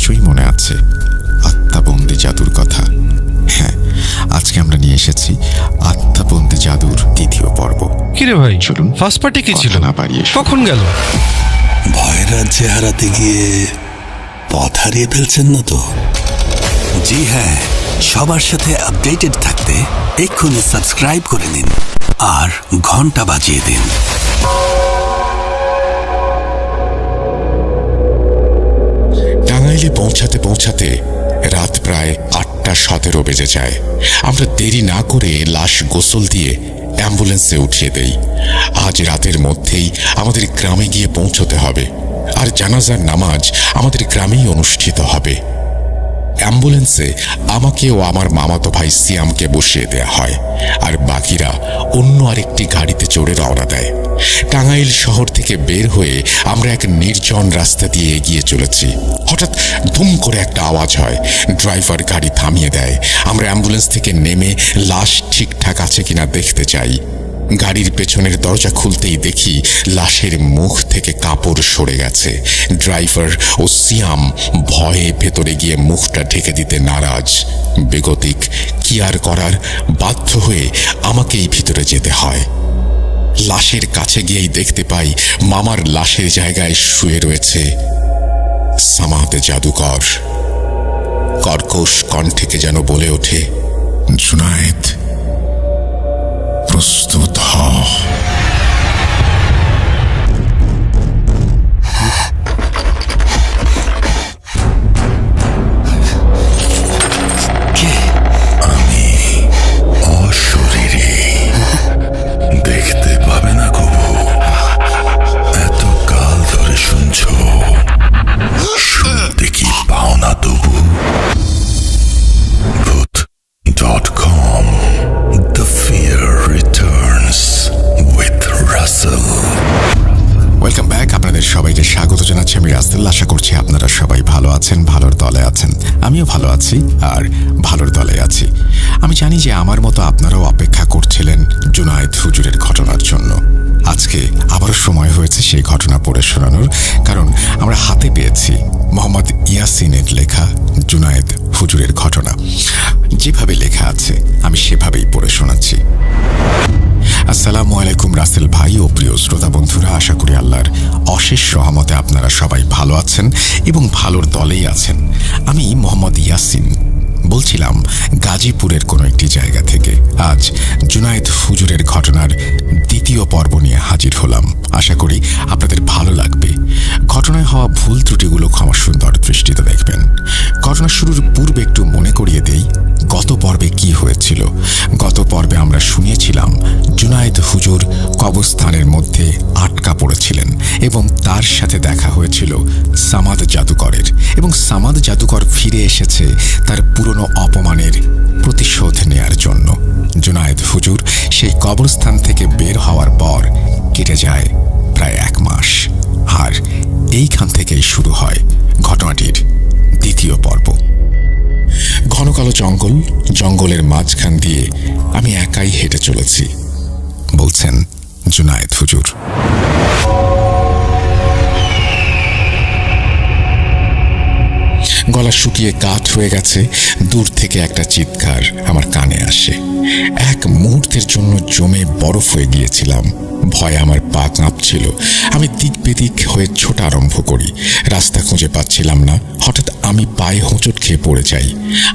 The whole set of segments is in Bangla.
নিশ্চয়ই মনে আছে আত্মাবন্দী জাদুর কথা। হ্যাঁ, আজকে আমরা নিয়ে এসেছি আত্মাবন্দী জাদুর দ্বিতীয় পর্ব। কিরে ভাই, চলুন ফার্স্ট পার্টি কি ছিল? না বাড়িয়ে কখন গেল? ভয়ের রাজ্যে হারাতে গিয়ে পথ হারিয়ে ফেলছেন না তো? জি হ্যাঁ, সবার সাথে আপডেটেড থাকতে এক্ষুনি সাবস্ক্রাইব করে নিন আর ঘন্টা বাজিয়ে দিন। টাঙ্গাইলে পৌঁছাতে পৌঁছাতে রাত প্রায় 8:17 বেজে যায়। আমরা দেরি না করে লাশ গোসল দিয়ে অ্যাম্বুলেন্সে উঠিয়ে দেই। আজ রাতের মধ্যেই আমাদের গ্রামে গিয়ে পৌঁছতে হবে, আর জানাজার নামাজ আমাদের গ্রামেই অনুষ্ঠিত হবে। অ্যাম্বুলেন্সে আমাকে ও আমার মামাতো ভাই সিয়ামকে বসিয়ে দেয়া হয়, আর বাকিরা অন্য আরেকটি গাড়িতে চড়ে রওনা দেয়। টাঙ্গাইল শহর থেকে বের হয়ে আমরা এক নির্জন রাস্তা দিয়ে এগিয়ে চলেছি। হঠাৎ ধুম করে একটা আওয়াজ হয়। ড্রাইভার গাড়ি থামিয়ে দেয়। আমরা অ্যাম্বুলেন্স থেকে নেমে লাশ ঠিকঠাক আছে কিনা দেখতে চাই। গাড়ির পেছনের দরজা খুলতেই দেখি লাশের মুখ থেকে কাপড় সরে গেছে। ড্রাইভার ও সিয়াম ভয়ে ভেতরে গিয়ে মুখটা ঢেকে দিতে নারাজ। বেগতিক কি আর করার, বাধ্য হয়ে আমাকেই ভিতরে যেতে হয়। লাশের কাছে গিয়েই দেখতে পাই মামার লাশের জায়গায় শুয়ে রয়েছে সামাদ জাদুকর। কর্কশ কণ্ঠে যেন বলে ওঠে, জুনায়েদ, প্রস্তুত হ। কে? আমি অশরীরী, দেখতে পাবে না কবু। এত কাল ধরে শুনছো, শুনতে কি পাও না তবু? ভূত.com, The Fear Returns with Russell. Welcome back. আপনাদের সবাইকে স্বাগত জানাচ্ছি আমি রাসেল। আশা করছি আপনারা সবাই ভালো আছেন, ভালোর দলে আছেন। আমিও ভালো আছি আর ভালোর দলে আছি। আমি জানি যে আমার মতো আপনারাও অপেক্ষা করছিলেন জুনায়েদ হুজুরের ঘটনার জন্য। আজকে আবারও সময় হয়েছে সেই ঘটনা পড়ে শোনানোর, কারণ আমরা হাতে পেয়েছি মোহাম্মদ ইয়াসিনের লেখা জুনায়েদ হুজুরের ঘটনা। যেভাবে লেখা আছে আমি সেভাবেই পড়ে শোনাচ্ছি। আসসালামু আলাইকুম রাসেল ভাই ও প্রিয় শ্রোতা বন্ধুরা, আশা করি আল্লাহর অশেষ রহমতে আপনারা সবাই ভালো আছেন এবং ভালোর দলেই আছেন। আমি মোহাম্মদ ইয়াসিন বলছিলাম গাজীপুরের কোনো একটি জায়গা থেকে। আজ জুনায়েদ হুজুরের ঘটনার দ্বিতীয় পর্ব নিয়ে হাজির হলাম। আশা করি আপনাদের ভালো লাগবে। ঘটনায় হওয়া ভুল ত্রুটিগুলো ক্ষমা সুন্দর দৃষ্টিতে দেখবেন। ঘটনা শুরুর পূর্বে একটু মনে করিয়ে দেই গত পর্বে কি হয়েছিল। গত পর্বে আমরা শুনিয়েছিলাম জুনায়েদ হুজুর কবরস্থানের মধ্যে আটকা পড়েছিলেন এবং তার সাথে দেখা হয়েছিল সামাদ জাদুকরের, এবং সামাদ জাদুকর ফিরে এসেছে তার পুরনো অপমানের প্রতিশোধ নেয়ার জন্য। জুনায়েদ হুজুর সেই কবরস্থান থেকে বের হওয়ার পর কেটে যায় প্রায় 1 মাস, আর এইখান থেকেই শুরু হয় ঘটনাটির দ্বিতীয় পর্ব। ঘন কালো জঙ্গল, জঙ্গলের মাঝখান দিয়ে আমি একাই হেঁটে চলেছি, বলছেন জুনায়েদ হুজুর। গলা শুকিয়ে কাঠ হয়ে গেছে। দূর থেকে একটা চিৎকার আমার কানে আসে। এক মুহূর্তের জন্য জমে বরফ হয়ে গিয়েছিলাম। ভয়ে আমার পা কাঁপছিল। আমি দিক বেদিক হয়ে ছোটা আরম্ভ করি। রাস্তা খুঁজে পাচ্ছিলাম না। হঠাৎ আমি পায়ে হোঁচট খেয়ে পড়ে যাই।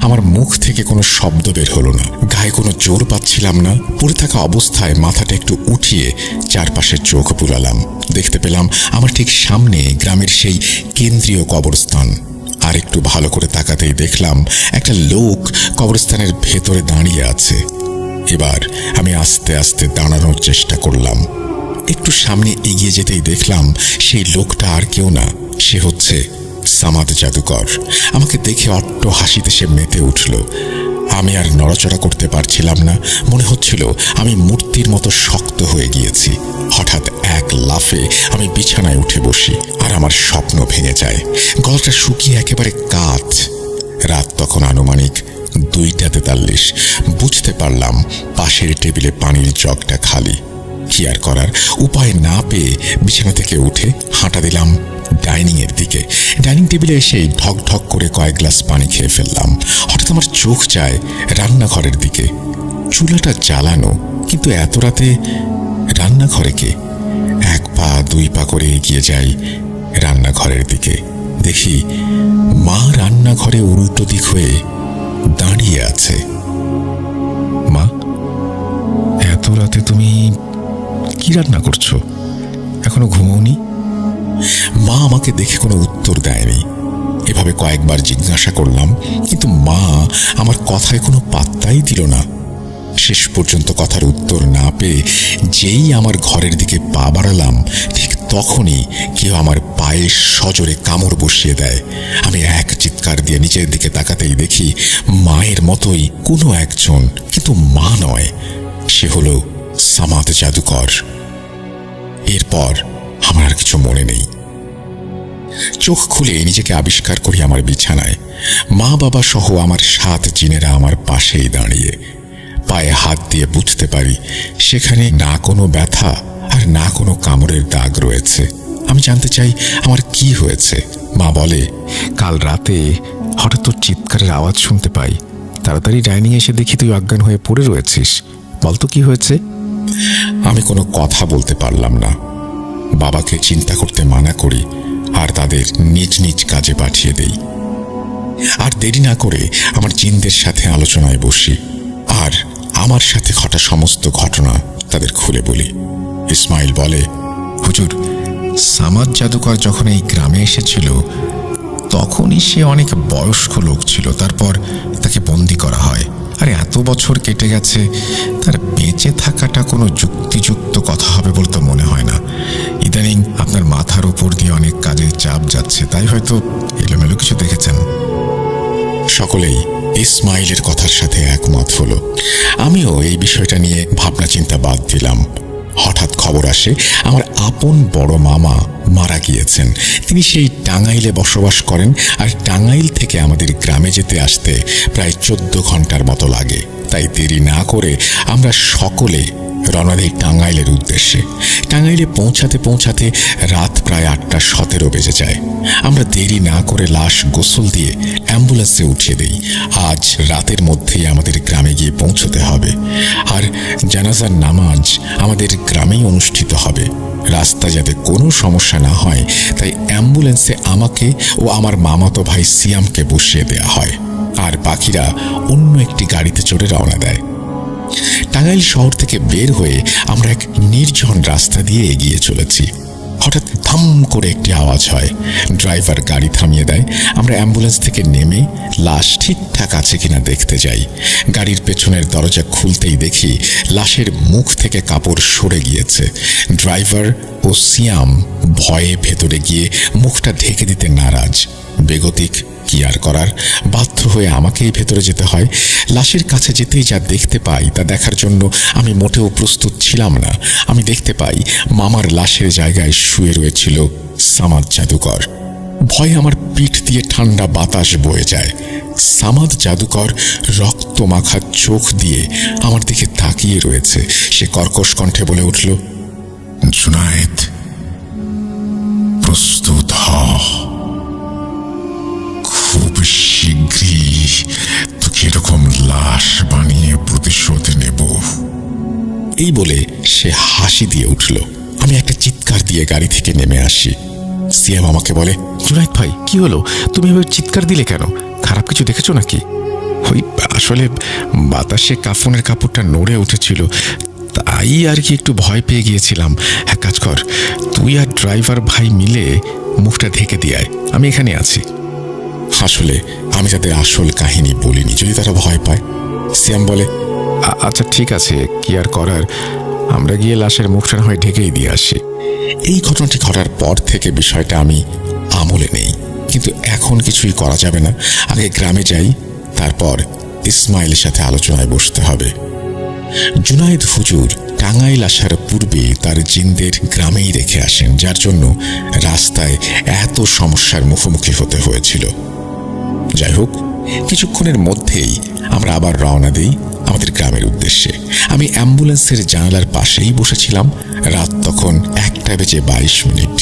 আমার মুখ থেকে কোনো শব্দ বের হলো না। গায়ে কোনো জোর পাচ্ছিলাম না। পড়ে থাকা অবস্থায় মাথাটা একটু উঠিয়ে চারপাশে চোখ বুলালাম। দেখতে পেলাম আমার ঠিক সামনে গ্রামের সেই কেন্দ্রীয় কবরস্থান। আর একটু ভালো করে তাকাতেই দেখলাম একটা লোক কবরস্থানের ভেতরে দাঁড়িয়ে আছে। এবার আমি আস্তে আস্তে দাঁড়ানোর চেষ্টা করলাম। একটু সামনে এগিয়ে যেতেই দেখলাম সেই লোকটা আর কেউ না, সে হচ্ছে সামাদ জাদুকর। আমাকে দেখে অট্ট হাসিতে সে মেতে উঠল। আমি আর নড়াচড়া করতে পারছিলাম না। মনে হচ্ছিল আমি মূর্তির মতো শক্ত হয়ে গিয়েছি। হঠাৎ এক লাফে আমি বিছানায় উঠে বসি, আর আমার স্বপ্ন ভেঙে যায়। গলাটা শুকিয়ে একেবারে কাঠ। রাত তখন আনুমানিক 2:43। বুঝতে পারলাম পাশের টেবিলে পানির জগটা খালি। কি আর করার, উপায় না পেয়ে বিছানা থেকে উঠে হাঁটা দিলাম ডাইনিংয়ের দিকে। ডাইনিং টেবিলে এসেই ঢক ঢক করে কয়েক গ্লাস পানি খেয়ে ফেললাম। হঠাৎ আমার চোখ যায় রান্নাঘরের দিকে। চুলাটা জ্বালানো, কিন্তু এত রাতে রান্নাঘরে কে? এক পা দুই পা করে এগিয়ে যাই রান্নাঘরের দিকে। দেখি মা রান্নাঘরে উল্টো দিক হয়ে দাঁড়িয়ে আছে। মা, এত রাতে তুমি কি রান্না করছো? এখনো ঘুমোওনি? মা আমাকে দেখে কোনো উত্তর দেয়নি। এভাবে কয়েকবার জিজ্ঞাসা করলাম, কিন্তু মা আমার কথায় কোনো পাত্তাই দিল না। শেষ পর্যন্ত কথার উত্তর না পেয়ে যেই আমার ঘরের দিকে পা বাড়ালাম, ঠিক তখনই কেউ আমার পায়ে সজোরে কামড় বসিয়ে দেয়। আমি এক চিৎকার দিয়ে নিচের দিকে তাকাতেই দেখি মায়ের মতোই কোনো একজন, কিন্তু মা নয়, সে হলো সামাদ জাদুকর। এরপর আমার আর কিছু মনে নেই। চোখ খুলে নিজেকে আবিষ্কার করি আমার বিছানায়। মা বাবা সহ আমার 7 জিনেরা আমার পাশেই দাঁড়িয়ে। পায়ে হাত দিয়ে বুঝতে পারি সেখানে না কোনো ব্যথা আর না কোনো কামড়ের দাগ রয়েছে। আমি জানতে চাই আমার কি হয়েছে। মা বলে, কাল রাতে হঠাৎ তোর চিৎকারের আওয়াজ শুনতে পাই। তাড়াতাড়ি ডাইনিং এসে দেখি তুই অজ্ঞান হয়ে পড়ে রয়েছিস। বলতো কি হয়েছে? আমি কোনো কথা বলতে পারলাম না। বাবাকে চিন্তা করতে মানা করি আর তাদের নিজ নিজ কাজে পাঠিয়ে দেই। আর দেরি না করে আমার জিনদের সাথে আলোচনায় বসি আর আমার সাথে ঘটা সমস্ত ঘটনা তাদের খুলে বলি। ইসমাইল বলে, হুজুর, সামাদ জাদুকর যখন এই গ্রামে এসেছিল তখনই সে অনেক বয়স্ক লোক ছিল। তারপর তাকে বন্দি করা হয়। আর এত বছর কেটে গেছে, তার বেঁচে থাকাটা কোনো যুক্তিযুক্ত কথা হবে বলে তো মনে হয় না। ইদানিং আপনার মাথার উপর দিয়ে অনেক কাজের চাপ যাচ্ছে, তাই হয়তো এলোমেলো কিছু দেখেছেন। সকলেই ইসমাইলের কথার সাথে একমত হলো। আমিও এই বিষয়টা নিয়ে ভাবনা চিন্তা বাদ দিলাম। হঠাৎ খবর আসে আমার আপন বড় মামা মারা গিয়েছেন। তিনি সেই টাঙ্গাইলে বসবাস করেন, আর টাঙ্গাইল থেকে আমাদের গ্রামে যেতে আসতে প্রায় 14 ঘন্টার মতো লাগে। তাই দেরি না করে আমরা সকলে রওনা দিই টাঙ্গাইলের উদ্দেশ্যে। টাঙ্গাইলে পৌঁছাতে পৌঁছাতে রাত প্রায় 8:17 বেজে যায়। আমরা দেরি না করে লাশ গোসল দিয়ে অ্যাম্বুলেন্সে উঠিয়ে দেই। আজ রাতের মধ্যেই আমাদের গ্রামে গিয়ে পৌঁছতে হবে, আর জানাজার নামাজ আমাদের গ্রামেই অনুষ্ঠিত হবে। রাস্তা যাতে কোনো সমস্যা না হয় তাই অ্যাম্বুলেন্সে আমাকে ও আমার মামাতো ভাই সিয়ামকে বসিয়ে দেয়া হয়, আর বাকিরা অন্য একটি গাড়িতে চড়ে রওনা দেয়। টাঙ্গাইল শহর থেকে বের হয়ে আমরা এক নির্জন রাস্তা দিয়ে এগিয়ে চলেছি। হঠাৎ থাম করে একটি আওয়াজ হয়। ড্রাইভার গাড়ি থামিয়ে দেয়। আমরা অ্যাম্বুলেন্স থেকে নেমে লাশ ঠিকঠাক আছে কিনা দেখতে যাই। গাড়ির পেছনের দরজা খুলতেই দেখি লাশের মুখ থেকে কাপড় সরে গিয়েছে। ড্রাইভার ও সিয়াম ভয়ে ভেতরে গিয়ে মুখটা ঢেকে দিতে নারাজ। বেগতিক কি আর করার, বাধ্য হয়ে আমাকেই ভেতরে যেতে হয়। লাশের কাছে যেতেই যা দেখতে পাই তা দেখার জন্য আমি মোটেও প্রস্তুত ছিলাম না। আমি দেখতে পাই মামার লাশের জায়গায় শুয়ে রয়েছিল সামাদ জাদুকর। ভয়ে আমার পিঠ দিয়ে ঠান্ডা বাতাস বয়ে যায়। সামাদ জাদুকর রক্ত মাখা চোখ দিয়ে আমার দিকে তাকিয়ে রয়েছে। সে কর্কশ কণ্ঠে বলে উঠল, জুনায়েদ, প্রস্তুত হ, খুব শীঘ্রই তোকে এরকম লাশ বানিয়ে প্রতিশোধ নেব। এই বলে সে হাসি দিয়ে উঠল। আমি একটা চিৎকার দিয়ে গাড়ি থেকে নেমে আসি। সিয়াম আমাকে বলে, জুনায়েদ ভাই, কি হলো? তুমি এভাবে চিৎকার দিলে কেন? খারাপ কিছু দেখেছো নাকি? ওই আসলে বাতাসে কাফনের কাপড়টা নড়ে উঠেছিল, তাই আর কি একটু ভয় পেয়ে গিয়েছিলাম। এক কাজ কর, তুই আর ড্রাইভার ভাই মিলে মুখটা ঢেকে দিয়ে আয়, আমি এখানে আছি। আসলে আমি তাদের আসল কাহিনী বলিনি, যদি তারা ভয় পায়। সিয়াম বলে, আচ্ছা ঠিক আছে, কি আর করার, আমরা গিয়ে লাশের মুখটা না হয় ঢেকেই দিয়ে আসি। এই ঘটনাটি ঘটার পর থেকে বিষয়টা আমি আমলে নেই, কিন্তু এখন কিছুই করা যাবে না। আগে গ্রামে যাই, তারপর ইসমাইলের সাথে আলোচনায় বসতে হবে। জুনায়েদ হুজুর টাঙ্গাইল আসার পূর্বে তার জিনদের গ্রামেই রেখে আসেন, যার জন্য রাস্তায় এত সমস্যার মুখোমুখি হতে হয়েছিল। যাই হোক, কিছুক্ষণের মধ্যেই আমরা আবার রওনা দিই আমাদের গ্রামের উদ্দেশ্যে। আমি অ্যাম্বুলেন্সের জানালার পাশেই বসেছিলাম। রাত তখন 1:22।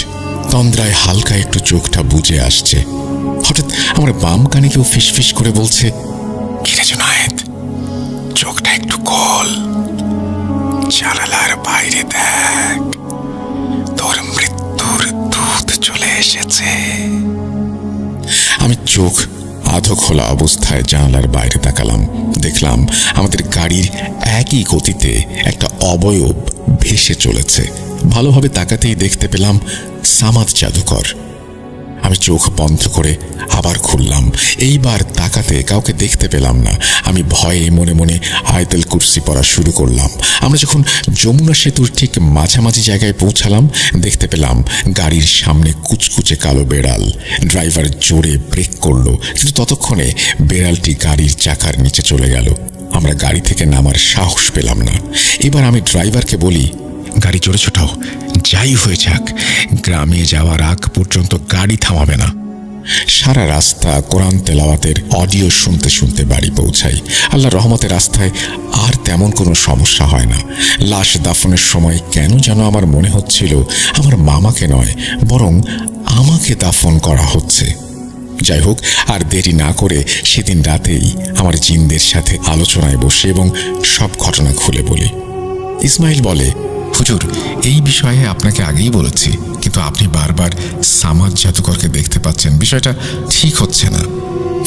তন্দ্রায় হালকা একটু চোখটা বুজে আসছে। হঠাৎ আমার বাম কানে কেউ ফিসফিস করে বলছে, কিরে জুনায়েদ, চোখটা একটু খোল, জানালার বাইরে দেখ, তোর মৃত্যুর দূত চলে এসেছে। আমি চোখ আধো খোলা অবস্থায় জানালার বাইরে তাকালাম। দেখলাম আমাদের গাড়ির একই গতিতে একটা অবয়ব ভেসে চলেছে। ভালোভাবে তাকাতেই দেখতে পেলাম সামাদ জাদুকর। আমি চোখ বন্ধ করে আবার খুললাম। এইবার তাকাতে কাউকে দেখতে পেলাম না। আমি ভয়ে মনে মনে আয়াতুল কুরসি পড়া শুরু করলাম। আমরা যখন যমুনা সেতুর ঠিক মাঝামাঝি জায়গায় পৌঁছালাম, দেখতে পেলাম গাড়ির সামনে কুচকুচে কালো বেড়াল। ড্রাইভার জোরে ব্রেক করলো, কিন্তু ততক্ষণে বেড়ালটি গাড়ির চাকার নিচে চলে গেল। আমরা গাড়ি থেকে নামার সাহস পেলাম না। এবার আমি ড্রাইভারকে বলি, গাড়ি জোরে ছোটাও, যাই হয়ে যাক গ্রামে যাওয়ার আগ পর্যন্ত গাড়ি থামাবে না। সারা রাস্তা কোরআন তেলাওয়াতের অডিও শুনতে শুনতে বাড়ি পৌঁছাই। আল্লাহর রহমতে রাস্তায় আর তেমন কোনো সমস্যা হয় না। লাশ দাফনের সময় কেন যেন আমার মনে হচ্ছিল আমার মামাকে নয়, বরং আমাকে দাফন করা হচ্ছে। যাই হোক, আর দেরি না করে সেদিন রাতেই আমার জিনদের সাথে আলোচনায় বসে এবং সব ঘটনা খুলে বলি। ইসমাইল বলে, হুজুর, এই বিষয়ে আপনাকে আগেই বলেছি, কিন্তু আপনি বারবার সামাদ জাদুকরকে দেখতে পাচ্ছেন, বিষয়টা ঠিক হচ্ছে না।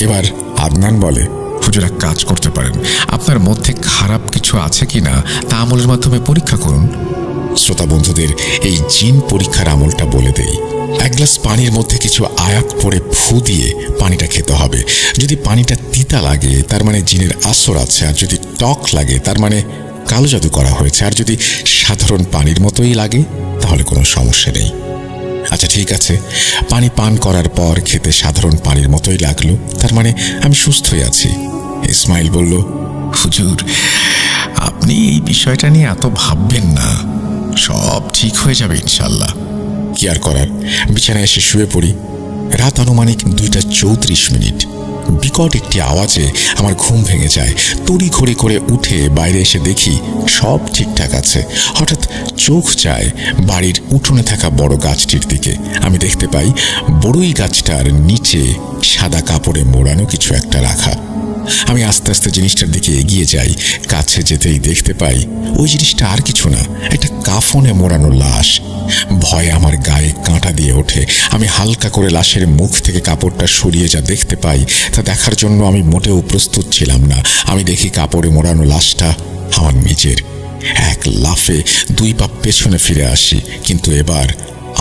এবার আদনান বলে, হুজুর এক কাজ করতে পারেন, আপনার মধ্যে খারাপ কিছু আছে কিনা তা আমলের মাধ্যমে পরীক্ষা করুন। শ্রোতা বন্ধুদের এই জিন পরীক্ষার আমলটা বলে দেই। এক গ্লাস পানির মধ্যে কিছু আয়াত পড়ে ফু দিয়ে পানিটা খেতে হবে। যদি পানিটা তিতা লাগে তার মানে জিনের আসর আছে, আর যদি টক লাগে তার মানে কালো জাদু করা হয়েছে, আর যদি সাধারণ পানির মতোই লাগে তাহলে কোনো সমস্যা নেই। আচ্ছা ঠিক আছে, পানি পান করার পর খেতে সাধারণ পানির মতোই লাগলো, তার মানে আমি সুস্থই আছি। ইসমাইল বলল, হুজুর আপনি এই বিষয়টা নিয়ে এত ভাববেন না, সব ঠিক হয়ে যাবে ইনশাল্লাহ। কি আর করার, বিছানায় এসে শুয়ে পড়ি। রাত আনুমানিক 2:34। বিকট একটি আওয়াজে আমার ঘুম ভেঙে যায়। তড়ি ঘড়ি করে উঠে বাইরে এসে দেখি সব ঠিকঠাক আছে। হঠাৎ চোখ যায় বাড়ির উঠোনে থাকা বড় গাছটির দিকে। আমি দেখতে পাই বড়ই গাছটার নিচে সাদা কাপড়ে মোড়ানো কিছু একটা রাখা। আমি আস্তে আস্তে জিনিসটার দিকে এগিয়ে যাই। কাছে যেতেই দেখতে পাই ওই জিনিসটা আর কিছু না, একটা কাফনে মোড়ানো লাশ। ভয়ে আমার গায়ে কাঁটা দিয়ে ওঠে। আমি হালকা করে লাশের মুখ থেকে কাপড়টা সরিয়ে যা দেখতে পাই তা দেখার জন্য আমি মোটেও প্রস্তুত ছিলাম না। আমি দেখি কাপড়ে মোড়ানো লাশটা আমার নিজের। এক লাফে 2 পা পেছনে ফিরে আসি, কিন্তু এবার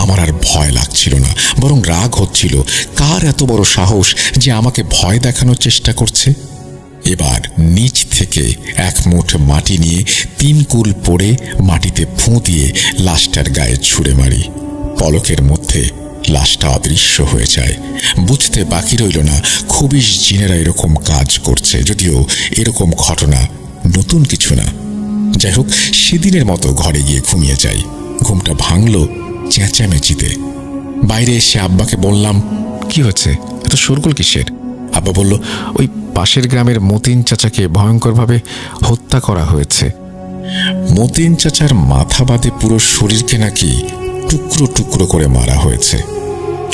আমার আর ভয় লাগছিল না, বরং রাগ হচ্ছিল। কার এত বড় সাহস যে আমাকে ভয় দেখানোর চেষ্টা করছে? এবার নিচ থেকে এক মুঠ মাটি নিয়ে 3 কুল পড়ে মাটিতে ফুঁ দিয়ে লাশটার গায়ে ছুঁড়ে মারি। পলকের মধ্যে লাশটা অদৃশ্য হয়ে যায়। বুঝতে বাকি রইল না খুবই জিনেরা এরকম কাজ করছে, যদিও এরকম ঘটনা নতুন কিছু না। যাই হোক, সেদিনের মতো ঘরে গিয়ে ঘুমিয়ে যাই। ঘুমটা ভাঙল চেঁচামেচিতে। বাইরে এসে আব্বাকে বললাম, কি হচ্ছে, এত শোরগোল কিসের? আব্বা বলল, ওই পাশের গ্রামের মতিন চাচাকে ভয়ঙ্করভাবে হত্যা করা হয়েছে। মতিন চাচার মাথা বাদে পুরো শরীরকে নাকি টুকরো টুকরো করে মারা হয়েছে।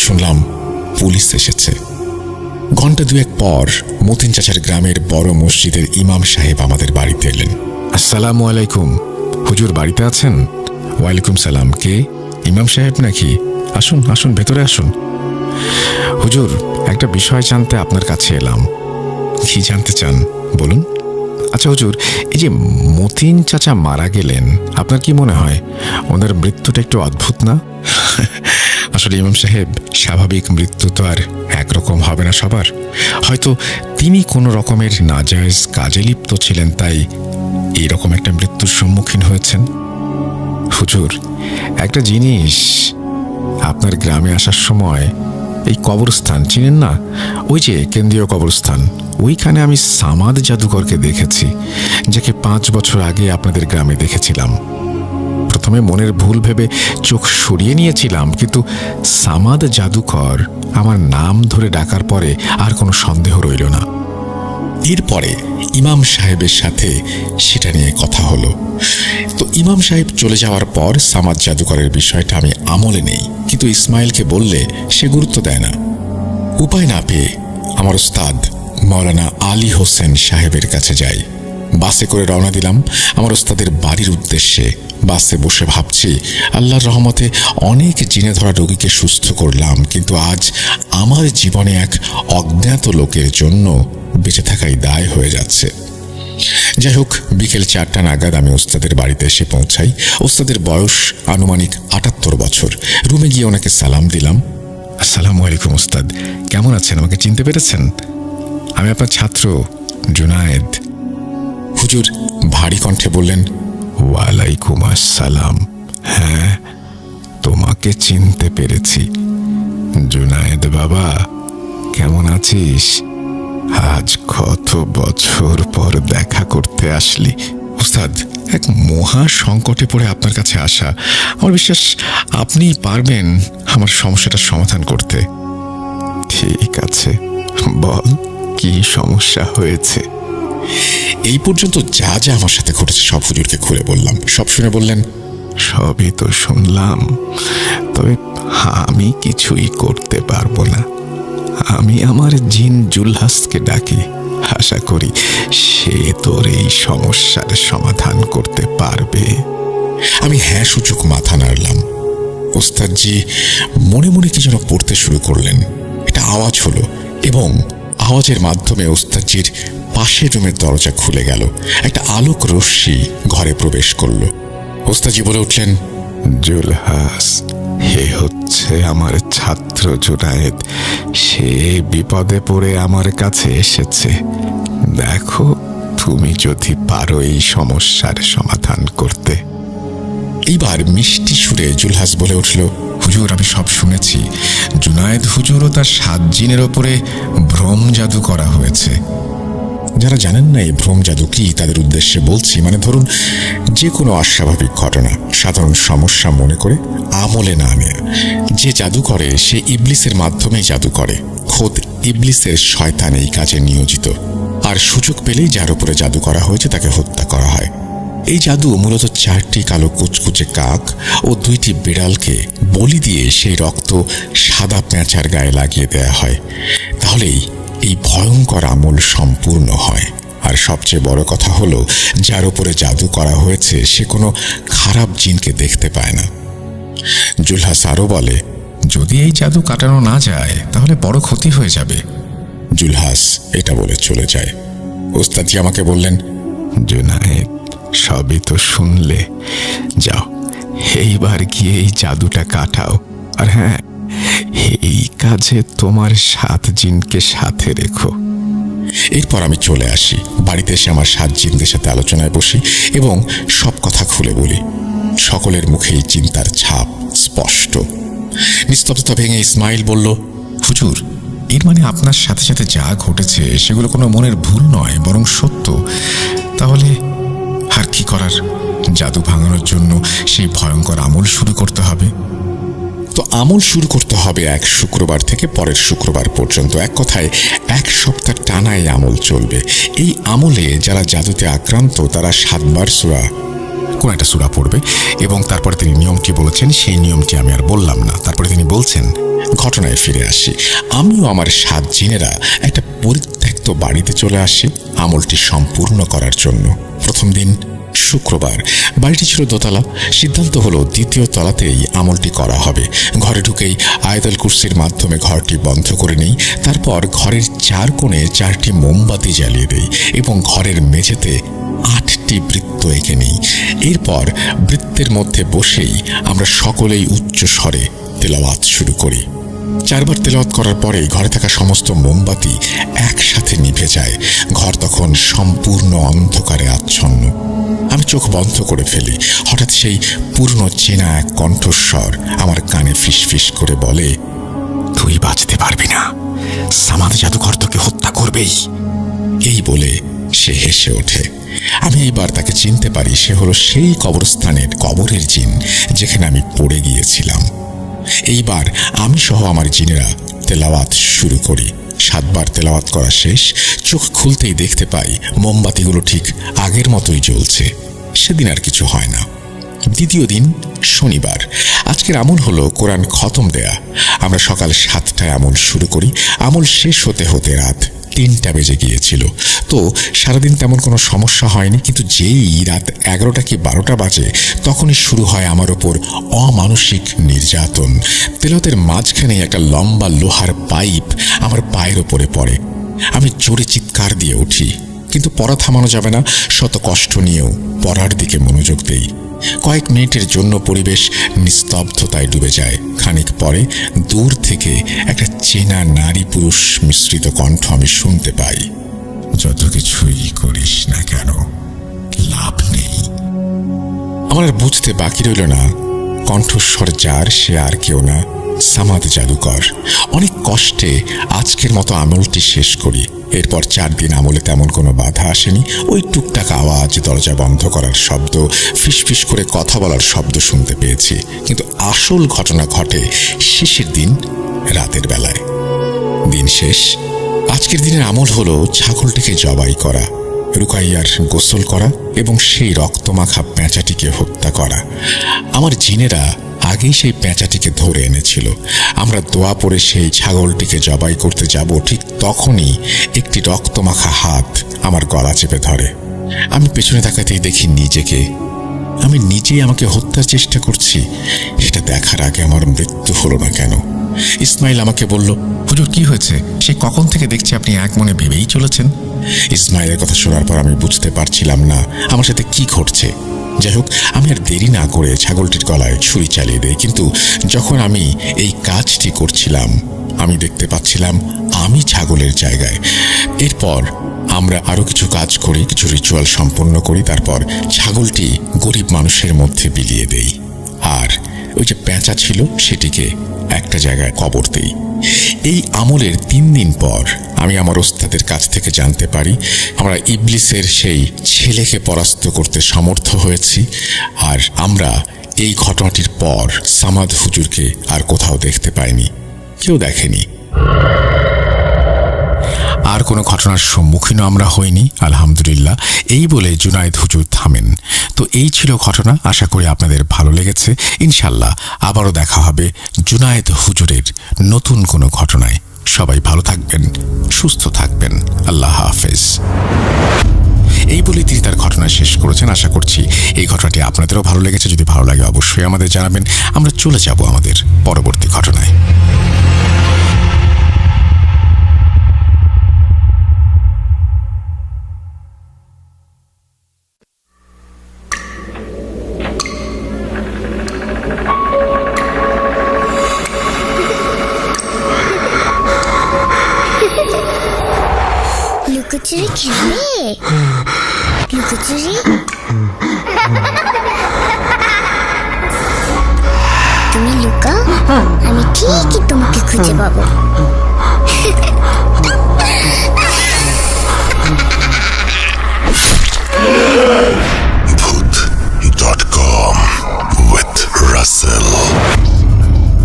শুনলাম পুলিশ এসেছে। ঘন্টা 2 পর মতিন চাচার গ্রামের বড় মসজিদের ইমাম সাহেব আমাদের বাড়িতে এলেন। আসসালামু আলাইকুম, হুজুর বাড়িতে আছেন? ওয়ালাইকুম সালাম। কে? ইমাম সাহেব নাকি? আসুন আসুন, ভেতরে আসুন। হুজুর, একটা বিষয় জানতে আপনার কাছে এলাম। কি জানতে চান বলুন। আচ্ছা হুজুর, এই যে মতিন চাচা মারা গেলেন, আপনার কি মনে হয় ওনার মৃত্যুটা একটু অদ্ভুত না? আসলে ইমাম সাহেব, স্বাভাবিক মৃত্যু তো আর একরকম হবে না সবার। হয়তো তিনি কোনো রকমের নাজায়েজ কাজে লিপ্ত ছিলেন, তাই এইরকম একটা মৃত্যুর সম্মুখীন হয়েছেন। হুজুর, একটা জিনিস, আপনার গ্রামে আসার সময় এই কবরস্থান চিনেন না, ওই যে কেন্দ্রীয় কবরস্থান, ওইখানে আমি সামাদ জাদুকরকে দেখেছি, যাকে 5 বছর আগে আপনাদের গ্রামে দেখেছিলাম। প্রথমে মনের ভুল ভেবে চোখ সরিয়ে নিয়েছিলাম, কিন্তু সামাদ জাদুকর আমার নাম ধরে ডাকার পরে আর কোনো সন্দেহ রইল না। এরপরে ইমাম সাহেবের সাথে সেটা নিয়ে কথা হলো। তো ইমাম সাহেব চলে যাওয়ার পর সামাদ জাদুকরের বিষয়টা আমি আমলে নেই, কিন্তু ইসমাইলকে বললে সে গুরুত্ব দেয় না। উপায় না পেয়ে আমার ওস্তাদ মৌলানা আলী হোসেন সাহেবের কাছে যাই। বাসে করে রওনা দিলাম আমার ওস্তাদের বাড়ির উদ্দেশ্যে। বাসে বসে ভাবছি, আল্লাহর রহমতে অনেক জিনে ধরা রোগীকে সুস্থ করলাম, কিন্তু আজ আমার জীবনে এক অজ্ঞাত লোকের জন্য বেঁচে থাকাই দায় হয়ে যাচ্ছে। যাই হোক, বিকেল 4টা নাগাদ আমি ওস্তাদের বাড়িতে এসে পৌঁছাই। ওস্তাদের বয়স আনুমানিক 78 বছর। রুমে গিয়ে ওনাকে সালাম দিলাম। আসসালামু আলাইকুম ওস্তাদ, কেমন আছেন? আমাকে চিনতে পেরেছেন? আমি আপনার ছাত্র জুনায়েদ। হুজুর ভারী কণ্ঠে বললেন, ওয়ালাইকুম আসসালাম। হ্যাঁ, তোমাকে চিনতে পেরেছি। জুনায়েদ বাবা, কেমন আছিস? আজ কত বছর পর দেখা করতে আসলি। ওস্তাদ, এক মহা সংকটে পড়ে আপনার কাছে আসা। আমার বিশ্বাস আপনি পারবেন আমার সমস্যাটার সমাধান করতে। ঠিক আছে, বল কি সমস্যা হয়েছে? এই পর্যন্ত যা যা আমার সাথে ঘটেছে সব হুজুরকে খুলে বললাম। সব শুনে বললেন, সবই তো শুনলাম, তবে আমি কিছুই করতে পারবো না। আমি আমার জিন জুলহাসকে ডাকি, আশা করি সে তোর এই সমস্যার সমাধান করতে পারবে। আমি হ্যাঁ সূচক মাথা নাড়লাম। ওস্তাদজি মনে মনে কি যেন পড়তে শুরু করলেন। এটা আওয়াজ হলো এবং আওয়াজের মাধ্যমে ওস্তাদজির পাশের রুমের দরজা খুলে গেল। একটা আলোক রশ্মি ঘরে প্রবেশ করলো। ওস্তাদজি বলে উঠলেন, জুলহাস, হে হচ্ছে আমার ছাত্র জুনায়েদ। সে বিপদে পড়ে আমার কাছে এসেছে। দেখো, তুমি যদি পারো এই সমস্যার সমাধান করতে। এইবার মিষ্টি সুরে জুলহাস বলে উঠল, হুজুর আমি সব শুনেছি। জুনায়েদ হুজুর ও তার 7 জিনের ওপরে ভ্রম জাদু করা হয়েছে। যারা জানেন না এই ভ্রম জাদু কি, তাদের উদ্দেশ্যে বলছি। মানে ধরুন, যে কোনো অস্বাভাবিক ঘটনা, সাধারণ সমস্যা মনে করে আমলে না নেয়া। যে জাদু করে সে ইবলিসের মাধ্যমেই জাদু করে। খোদ ইবলিসের শয়তান এই কাজে নিয়োজিত। আর সুযোগ পেলেই যার উপরে জাদু করা হয়েছে তাকে হত্যা করা হয়। এই জাদু মূলত 4টি কালো কুচকুচে কাক ও 2টি বিড়ালকে বলি দিয়ে সেই রক্ত সাদা পেঁচার গায়ে লাগিয়ে দেয়া হয়। তাহলেই এই ভয়ঙ্কর আমল সম্পূর্ণ হয়। আর সবচেয়ে বড় কথা হলো, যার উপরে জাদু করা হয়েছে সে কোনো খারাপ জিনকে দেখতে পায় না। জুলহাস আরও বলে, যদি এই জাদু কাটানো না যায় তাহলে বড় ক্ষতি হয়ে যাবে। জুলহাস এটা বলে চলে যায়। ওস্তাদজি আমাকে বললেন, জুনায়েদ, সবই তো শুনলে, যাও এইবার গিয়ে এই জাদুটা কাটাও। আর হ্যাঁ, এই কাজে তোমার 7 জিনকে সাথে রেখো। এরপর আমি চলে আসি। বাড়িতে এসে আমার 7 জিনদের সাথে আলোচনায় বসি এবং সব কথা খুলে বলি। সকলের মুখেই চিন্তার ছাপ স্পষ্ট। নিস্তব্ধতা ভেঙে ইসমাইল বলল, হুজুর, এর মানে আপনার সাথে সাথে যা ঘটেছে সেগুলো কোনো মনের ভুল নয়, বরং সত্য। তাহলে আর কি করার? জাদু ভাঙানোর জন্য সেই ভয়ঙ্কর আমল শুরু করতে হবে। তো আমল শুরু করতে হবে এক শুক্রবার থেকে পরের শুক্রবার পর্যন্ত। এক কথায় 1 সপ্তাহ টানা এই আমল চলবে। এই আমলে যারা জাদুতে আক্রান্ত তারা 7 বার কোন একটা সূরা পড়বে এবং তারপরে তিনি নিয়মটি বলেছেন, সেই নিয়মটি আমি আর বললাম না। তারপরে তিনি বলছেন, ঘটনায় ফিরে আসি। আমিও আমার 7 জিনেরা একটা পরিত্যক্ত বাড়িতে চলে আসি আমলটি সম্পূর্ণ করার জন্য। প্রথম দিন শুক্রবার। বাড়িটি ছিল দোতলা। সিদ্ধান্ত হলো 2য় তলাতেই আমলটি করা হবে। ঘরে ঢুকেই আয়াতুল কুরসির মাধ্যমে ঘরটি বন্ধ করে নেই। তারপর ঘরের 4 কোণে 4টি মোমবাতি জ্বালিয়ে দেই এবং ঘরের মেঝেতে 8টি বৃত্ত এঁকে নেই। এরপর বৃত্তের মধ্যে বসেই আমরা সকলেই উচ্চ স্বরে তেলাওয়াত শুরু করি। 4 বার তেলাওয়াত করার পরেই ঘরে থাকা সমস্ত মোমবাতি একসাথে নিভে যায়। ঘর তখন সম্পূর্ণ অন্ধকারে আচ্ছন্ন। আমি চোখ বন্ধ করে ফেলি। হঠাৎ সেই পুরনো চেনা এক কণ্ঠস্বর আমার কানে ফিসফিস করে বলে, তুই বাঁচতে পারবি না, সামাদ জাদুকর তোকে হত্যা করবেই। এই বলে সে হেসে ওঠে। আমি এইবার তাকে চিনতে পারি। সে হলো সেই কবরস্থানের কবরের জিন যেখানে আমি পড়ে গিয়েছিলাম। এইবার আমি সহ আমার জিনেরা তেলাওয়াত শুরু করি। 7 বার তেলাওয়াত করা শেষ। চোখ খুলতেই দেখতে পাই মোমবাতিগুলো ঠিক আগের মতোই জ্বলছে। সেদিন আর কিছু হয় না। দ্বিতীয় দিন শনিবার। আজকের আমল হলো কোরআন খতম দেয়া। আমরা সকাল 7টায় আমল শুরু করি। আমল শেষ হতে হতে রাত 3টা বেজে গিয়েছিল। তো সারাদিন তেমন কোনো সমস্যা হয়নি, কিন্তু যেই রাত 11টা কি 12টা বাজে তখনই শুরু হয় আমার ওপর অমানসিক নির্যাতন। তেলাওয়াতের মাঝখানে একটা লম্বা লোহার পাইপ আমার পায়ের ওপরে পড়ে। আমি জোরে চিৎকার দিয়ে উঠি, কিন্তু পড়া থামানো যাবে না। শত কষ্ট নিয়েও পড়ার দিকে মনোযোগ দেই। কয়েক মিনিটের জন্য পরিবেশ নিস্তব্ধতায় ডুবে যায়। খানিক পরে দূর থেকে একটা চেনা নারী পুরুষ মিশ্রিত কণ্ঠ আমি শুনতে পাই, যত কিছুই করিস না কেন লাভ নেই। আমার আর বুঝতে বাকি রইল না কণ্ঠস্বর যার সে আর কেউ না, সামাদ জাদুকর। অনেক কষ্টে আজকের মতো আমলটি শেষ করি। এরপর 4 দিন আমলে তেমন কোনো বাধা আসেনি। ওই টুকটাক আওয়াজ, দরজা বন্ধ করার শব্দ, ফিসফিস করে কথা বলার শব্দ শুনতে পেয়েছি। কিন্তু আসল ঘটনা ঘটে শেষের দিন রাতের বেলায়। দিন শেষ। আজকের দিনের আমল হলো ছাগলটিকে জবাই করা, রুকাইয়ার গোসল করা এবং সেই রক্তমাখা পেঁচাটিকে হত্যা করা। আমার জিনেরা আগেই সেই পেঁচাটিকে ধরে এনেছিল। আমরা দোয়া পড়ে সেই ছাগলটিকে জবাই করতে যাব, ঠিক তখনই একটি রক্তমাখা হাত আমার গলা চেপে ধরে। আমি পেছনে তাকাতেই দেখি নিজেকে। আমি নিজেই আমাকে হত্যার চেষ্টা করছি। এটা দেখার আগে আমার মৃত্যু হলো না কেন? ইসমাইল আমাকে বলল, হুজুর কি হয়েছে? সে কখন থেকে দেখছি আপনি এক মনে ভেবেই চলেছেন। ইসমাইলের কথা শোনার পর আমি বুঝতে পারছিলাম না আমার সাথে কি ঘটছে। যাই হোক, আমি আর দেরি না করে ছাগলটির গলায় ছুরি চালিয়ে দেই। কিন্তু যখন আমি এই কাজটি করছিলাম আমি দেখতে পাচ্ছিলাম আমি ছাগলের জায়গায়। এরপর আমরা আরো কিছু কাজ করি, কিছু রিচুয়াল সম্পন্ন করি। তারপর ছাগলটি গরিব মানুষের মধ্যে বিলিয়ে দেই। আর ওই যে পেঁচা ছিল সেটিকে একটা জায়গায় কবর দেই। এই আমলের 3 দিন পর আমি আমার ওস্তাদের কাছ থেকে জানতে পারি আমরা ইবলিসের সেই ছেলেকে পরাস্ত করতে সমর্থ হয়েছি। আর আমরা এই ঘটনাটির পর সামাদ হুজুরকে আর কোথাও দেখতে পাইনি, কেউ দেখেনি। আর কোনো ঘটনার সম্মুখীনও আমরা হইনি, আলহামদুলিল্লাহ। এই বলে জুনায়েদ হুজুর থামেন। তো এই ছিল ঘটনা। আশা করি আপনাদের ভালো লেগেছে। ইনশাল্লাহ আবারও দেখা হবে জুনায়েদ হুজুরের নতুন কোনো ঘটনায়। সবাই ভালো থাকবেন, সুস্থ থাকবেন। আল্লাহ হাফেজ। এই বলে তিনি তার ঘটনা শেষ করেছেন। আশা করছি এই ঘটনাটি আপনাদেরও ভালো লেগেছে। যদি ভালো লাগে অবশ্যই আমাদের জানাবেন। আমরা চলে যাব আমাদের পরবর্তী ঘটনায়। লুকোচুরি খেলবে? লুকোচুরি? তুমি লুকাও, আমি ঠিকই তোমাকে খুঁজে পাবো। Voot.com with Russell.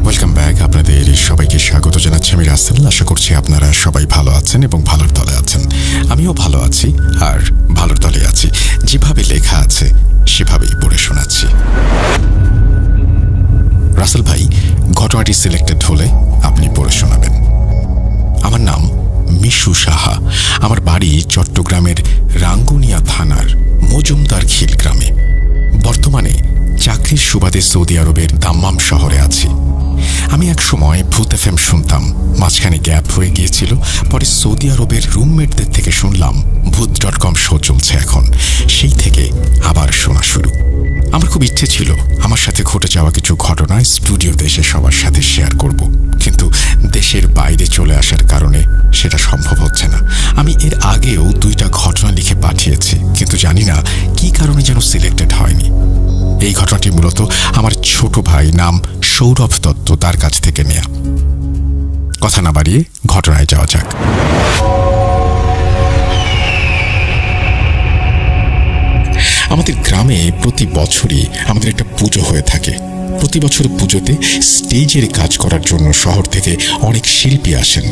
Welcome back. আপনাদের সবাইকে স্বাগত জানাচ্ছি আমি রাসেল। আশা করছি আপনারা সবাই ভালো আছেন এবং ভালোর দলে আছেন। আমিও ভালো আছি আর ভালোর দলে আছি। যেভাবে লেখা আছে সেভাবেই পড়ে শোনাচ্ছি। রাসেল ভাই, ঘটনাটি সিলেক্টেড হলে আপনি পড়ে শোনাবেন। আমার নাম মিশু সাহা। আমার বাড়ি চট্টগ্রামের রাঙ্গুনিয়া থানার মজুমদার খিল গ্রামে। বর্তমানে চাকরির সুবাদে সৌদি আরবের দাম্মাম শহরে আছি। আমি এক সময় ভূত এফএম শুনতাম, মাঝখানে গ্যাপ হয়ে গিয়েছিল। পরে সৌদি আরবের রুমমেটদের থেকে শুনলাম Voot.com শো চলছে এখন। সেই থেকে আবার শোনা শুরু। আমার খুব ইচ্ছে ছিল আমার সাথে ঘটে যাওয়া কিছু ঘটনা স্টুডিওতে এসে সবার সাথে শেয়ার করব, কিন্তু দেশের বাইরে চলে আসার কারণে সেটা সম্ভব হচ্ছে না। আমি এর আগেও 2টা ঘটনা লিখে পাঠিয়েছি, কিন্তু জানি না কি কারণে যেন সিলেক্টেড হয়নি। এই ঘটনাটি মূলত আমার ছোট ভাই, নাম সৌরভ দত্ত, তার কাছ থেকে নেয়া। কথা না বাড়িয়ে ঘটনায় যাওয়া যাক। আমাদের গ্রামে প্রতি বছরই আমাদের একটা পুজো হয়ে থাকে। প্রতি বছর পুজোতে স্টেজের কাজ করার জন্য শহর থেকে অনেক শিল্পী আসেন।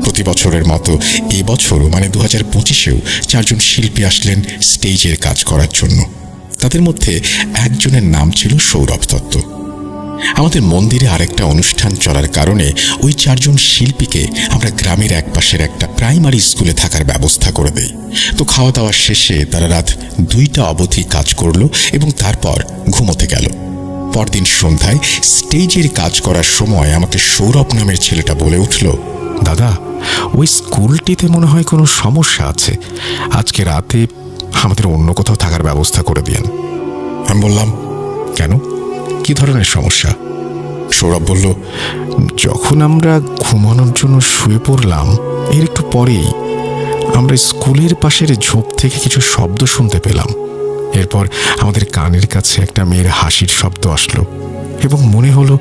প্রতি বছরের মতো এবছরও মানে 2025-এও 4 জন শিল্পী আসলেন স্টেজের কাজ করার জন্য। তাদের মধ্যে একজনের নাম ছিল সৌরভ দত্ত। আমাদের মন্দিরে আরেকটা অনুষ্ঠান চলার কারণে ওই 4 জন শিল্পীকে আমরা গ্রামের একপাশের একটা প্রাইমারি স্কুলে থাকার ব্যবস্থা করে দেই। তো খাওয়া দাওয়া শেষে তারা রাত 2টা অবধি কাজ করলো এবং তারপর ঘুমোতে গেল। পরদিন সন্ধ্যায় স্টেজের কাজ করার সময় আমাকে সৌরভ নামের ছেলেটা বলে উঠল, দাদা, ওই স্কুলটিতে মনে হয় কোনো সমস্যা আছে, আজকে রাতে আমাদের অন্য কোথাও থাকার ব্যবস্থা করে দিয়েন। আমি বললাম, কেন, কি ধরনের সমস্যা? সৌরভ বলল, যখন আমরা ঘুমানোর জন্য শুয়ে পড়লাম এর একটু পরেই আমরা স্কুলের পাশের ঝোপ থেকে কিছু শব্দ শুনতে পেলাম। এরপর আমাদের কানের কাছে একটা মেয়ের হাসির শব্দ আসলো এবং মনে হলো